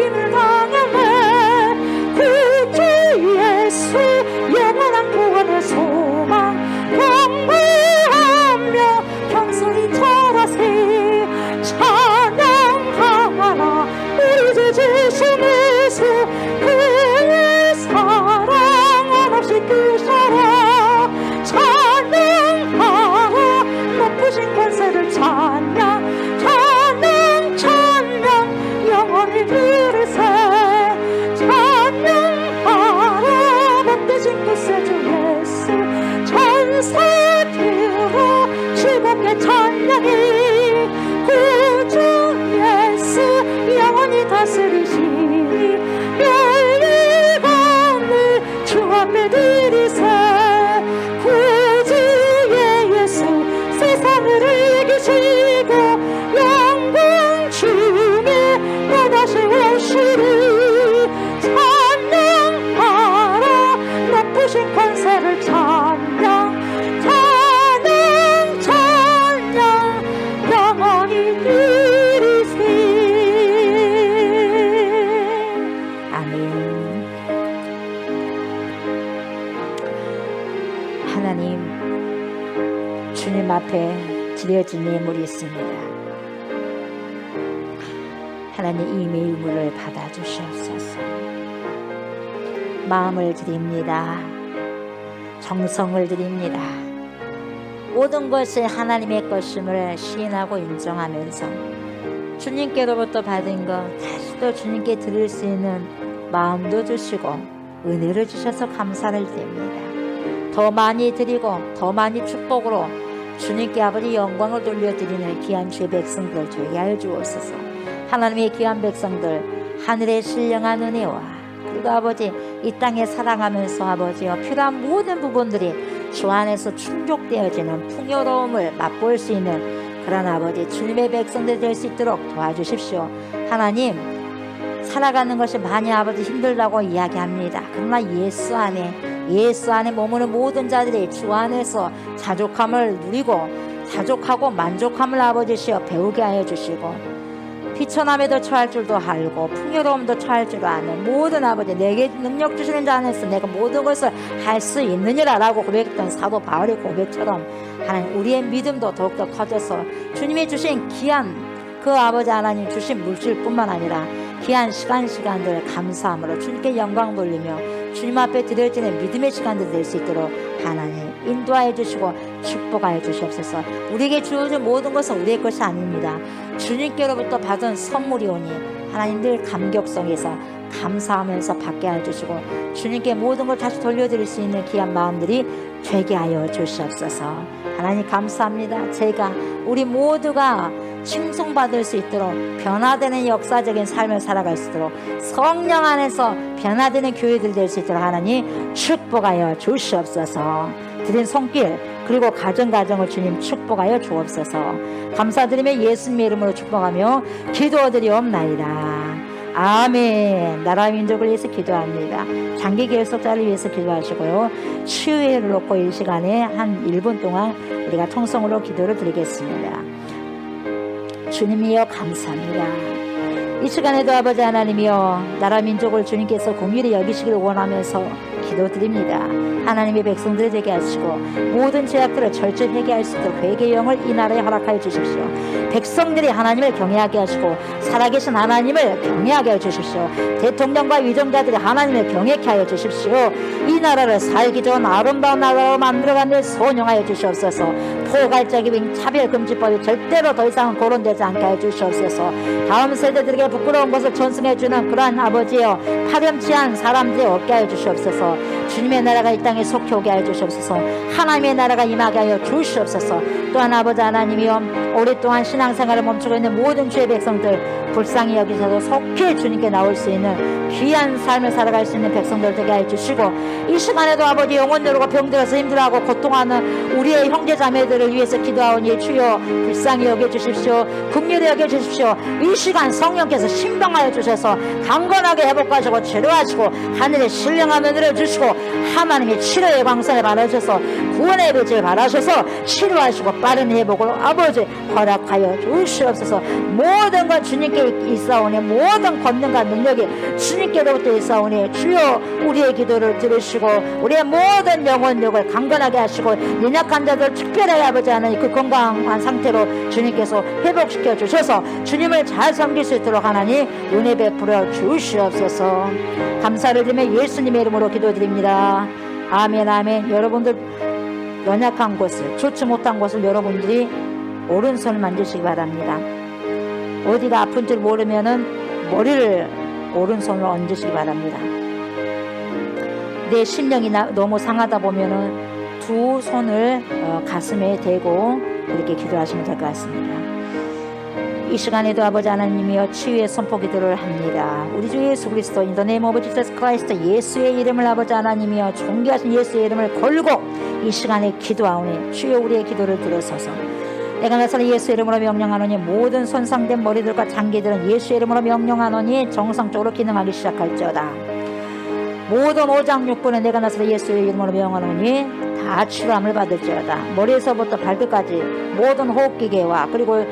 주님께 찬양해. 구주 예수 영원히 다스리시니 열리건을 주 앞에 드리세. 구주의 예수 세상을 이기시고 영광 중에 또 다시 오시리. 찬양하라 높으신 권세를 찬양 찬양 찬양 영원히 드리세. 아멘. 하나님, 주님 앞에 드려진 예물이 있습니다. 하나님, 이 예물을 받아주시옵소서. 마음을 드립니다. 정성을 드립니다. 모든 것이 하나님의 것임을 시인하고 인정하면서 주님께로부터 받은 것 다시 또 주님께 드릴 수 있는 마음도 주시고 은혜를 주셔서 감사를 드립니다. 더 많이 드리고 더 많이 축복으로 주님께 아버지 영광을 돌려드리는 귀한 주의 백성들 되게 하여 주옵소서. 하나님의 귀한 백성들, 하늘의 신령한 은혜와 그리고 아버지 이 땅에 살아가면서 아버지와 필요한 모든 부분들이 주 안에서 충족되어지는 풍요로움을 맛볼 수 있는 그런 아버지 주님의 백성들 될 수 있도록 도와주십시오. 하나님, 살아가는 것이 많이 아버지 힘들다고 이야기합니다. 그러나 예수 안에 머무는 모든 자들이 주 안에서 자족함을 누리고 자족하고 만족함을 아버지시여 배우게 하여 주시고 비천함에도 처할 줄도 알고 풍요로움도 처할 줄 아는 모든 아버지 내게 능력 주시는 자 안에서 내가 모든 것을 할 수 있느니라라고 고백했던 사도 바울의 고백처럼 하나님 우리의 믿음도 더욱더 커져서 주님이 주신 귀한 그 아버지 하나님 주신 물질뿐만 아니라 귀한 시간들 감사함으로 주님께 영광 돌리며 주님 앞에 드려지는 믿음의 시간들 될 수 있도록 하나님 인도하여 주시고 축복하여 주시옵소서. 우리에게 주어진 모든 것은 우리의 것이 아닙니다. 주님께로부터 받은 선물이 오니 하나님 늘 감격성에서 감사하면서 받게 하여 주시고 주님께 모든 걸 다시 돌려드릴 수 있는 귀한 마음들이 되게 하여 주시옵소서. 하나님 감사합니다. 제가 우리 모두가 칭송받을 수 있도록 변화되는 역사적인 삶을 살아갈 수 있도록 성령 안에서 변화되는 교회들 될 수 있도록 하나님 축복하여 주시옵소서. 드린 손길 그리고 가정을 주님 축복하여 주옵소서. 감사드리며 예수님의 이름으로 축복하며 기도드리옵나이다. 아멘. 나라 민족을 위해서 기도합니다. 장기 계속자를 위해서 기도하시고요. 치유회를 놓고 이 시간에 한 1분 동안 우리가 통성으로 기도를 드리겠습니다. 주님이여 감사합니다. 이 시간에도 아버지 하나님이여 나라 민족을 주님께서 공의를 여기시기를 원하면서 기도드립니다. 하나님의 백성들이 되게 하시고 모든 죄악들을 절제 회개할 수 있도록 회개의 영을 이 나라에 허락하여 주십시오. 백성들이 하나님을 경외하게 하시고 살아계신 하나님을 경외하게 하여 주십시오. 대통령과 위정자들이 하나님을 경외케 하여 주십시오. 이 나라를 살기 좋은 아름다운 나라로 만들어가는 소용하여 주시옵소서. 포괄적인 차별금지법이 절대로 더 이상 거론되지 않게 하여 주시옵소서. 다음 세대들에게 부끄러운 것을 전승해주는 그러한 아버지여 파렴치한 사람들이 없게 하여 주시옵소서. 주님의 나라가 이 땅에 속히 오게 하여 주시옵소서. 하나님의 나라가 임하게 하여 주시옵소서. 또한 아버지 하나님이여 오랫동안 신앙생활을 멈추고 있는 모든 주의 백성들 불쌍히 여기셔서 속히 주님께 나올 수 있는 귀한 삶을 살아갈 수 있는 백성들 되게 하여 주시고 이 시간에도 아버지 영혼 여르고 병들어서 힘들어하고 고통하는 우리의 형제자매들을 위해서 기도하오니 주여 불쌍히 여겨주십시오. 긍휼히 여겨주십시오. 이 시간 성령께서 신방하여 주셔서 강건하게 회복하시고 치료하시고 하늘의 신령한 은혜를 주시고 하나님의 치료의 광선을 바라셔서 구원의 빛을 바라셔서 치료하시고 빠른 회복을 아버지 허락하여 주시옵소서. 모든 건 주님께 있사오니 모든 권능과 능력이 주님께로부터 있사오니 주여 우리의 기도를 들으시고 우리의 모든 영혼력을 강건하게 하시고 연약한 자들 특별히 아버지 하나님 그 건강한 상태로 주님께서 회복시켜 주셔서 주님을 잘 섬길 수 있도록 하나님 은혜 베풀어 주시옵소서. 감사를 드리며 예수님의 이름으로 기도드립니다. 아멘 아멘. 여러분들 연약한 곳을 좋지 못한 곳을 여러분들이 오른손을 만지시기 바랍니다. 어디가 아픈 줄 모르면은 머리를 오른손으로 얹으시기 바랍니다. 내 심령이 너무 상하다 보면은 두 손을 가슴에 대고 그렇게 기도하시면 될 것 같습니다. 이 시간에도 아버지 하나님이여 치유의 선포 기도를 합니다. 우리 주 예수 그리스도 in the name of Jesus Christ, 예수의 이름을 아버지 하나님이여 존귀하신 예수의 이름을 걸고 이 시간에 기도하오니 주여 우리의 기도를 들으소서. 내가 나서는 예수 이름으로 명령하노니 모든 손상된 머리들과 장기들은 예수 이름으로 명령하노니 정상적으로 기능하기 시작할지어다. 모든 오장육부는 내가 나서는 예수의 이름으로 명령하노니 다 치료함을 받을지어다. 머리에서부터 발끝까지 모든 호흡기계와 그리고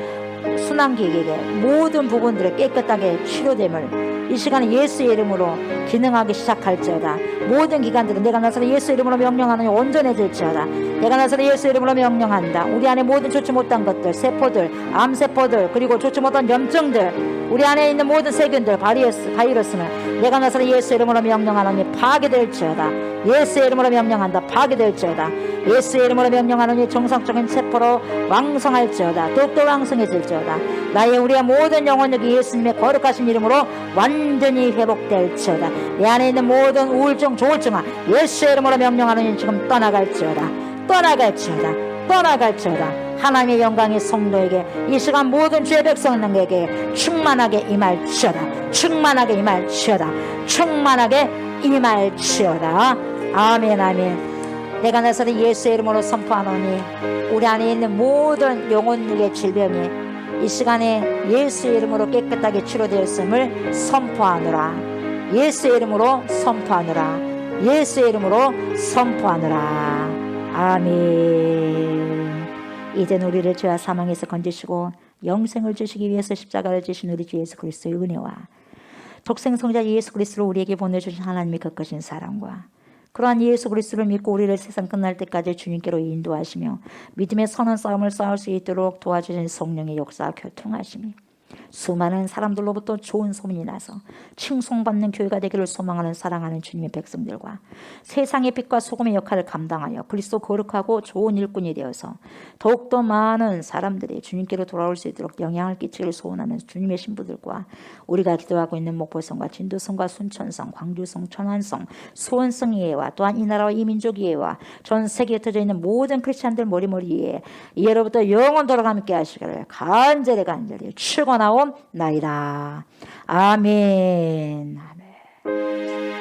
순환기계 모든 부분들을 깨끗하게 치료됨을 이 시간에 예수의 이름으로 기능하기 시작할지어다. 모든 기관들은 내가 나서는 예수 이름으로 명령하노니 온전해질지어다. 내가 나서는 예수 이름으로 명령한다. 우리 안에 모든 좋지 못한 것들, 세포들, 암세포들, 그리고 좋지 못한 염증들, 우리 안에 있는 모든 세균들, 바이러스는 내가 나서는 예수 이름으로 명령하노니 파괴될지어다. 예수의 이름으로 명령한다. 파괴될지어다. 예수의 이름으로 명령하노니 정상적인 세포로 왕성할지어다. 더욱더 왕성해질지어다. 나의 우리의 모든 영혼력이 예수님의 거룩하신 이름으로 완전히 회복될지어다. 내 안에 있는 모든 우울증, 조울증아 예수의 이름으로 명령하노니 지금 떠나갈지어다. 떠나갈지어다. 떠나갈지어다. 하나님의 영광이 성도에게 이 시간 모든 주의 백성에게 충만하게 임할지어다. 충만하게 임할지어다. 충만하게 임할지어다. 아멘 아멘. 내가 나서는 예수의 이름으로 선포하노니 우리 안에 있는 모든 영혼력의 질병이 이 시간에 예수의 이름으로 깨끗하게 치료되었음을 선포하노라. 예수의 이름으로 선포하노라. 예수의 이름으로 선포하노라. 아멘. 이젠 우리를 죄와 사망에서 건지시고 영생을 주시기 위해서 십자가를 지신 우리 주 예수 그리스도의 은혜와 독생성자 예수 그리스도를 우리에게 보내주신 하나님의 거룩하신 사랑과 그러한 예수 그리스도를 믿고 우리를 세상 끝날 때까지 주님께로 인도하시며 믿음의 선한 싸움을 싸울 수 있도록 도와주신 성령의 역사와 교통하심이 수많은 사람들로부터 좋은 소문이 나서 칭송받는 교회가 되기를 소망하는 사랑하는 주님의 백성들과 세상의 빛과 소금의 역할을 감당하여 그리스도 거룩하고 좋은 일꾼이 되어서 더욱더 많은 사람들이 주님께로 돌아올 수 있도록 영향을 끼치기를 소원하는 주님의 신부들과 우리가 기도하고 있는 목포성과 진도성과 순천성, 광주성, 천안성, 수원성 예회와 또한 이 나라와 이 민족 예회와 전 세계에 흩어져 있는 모든 크리스찬들 머리머리에 예로부터 영원토록 함께 하시기를 간절히 축원하옵나이다. 아멘. 아멘.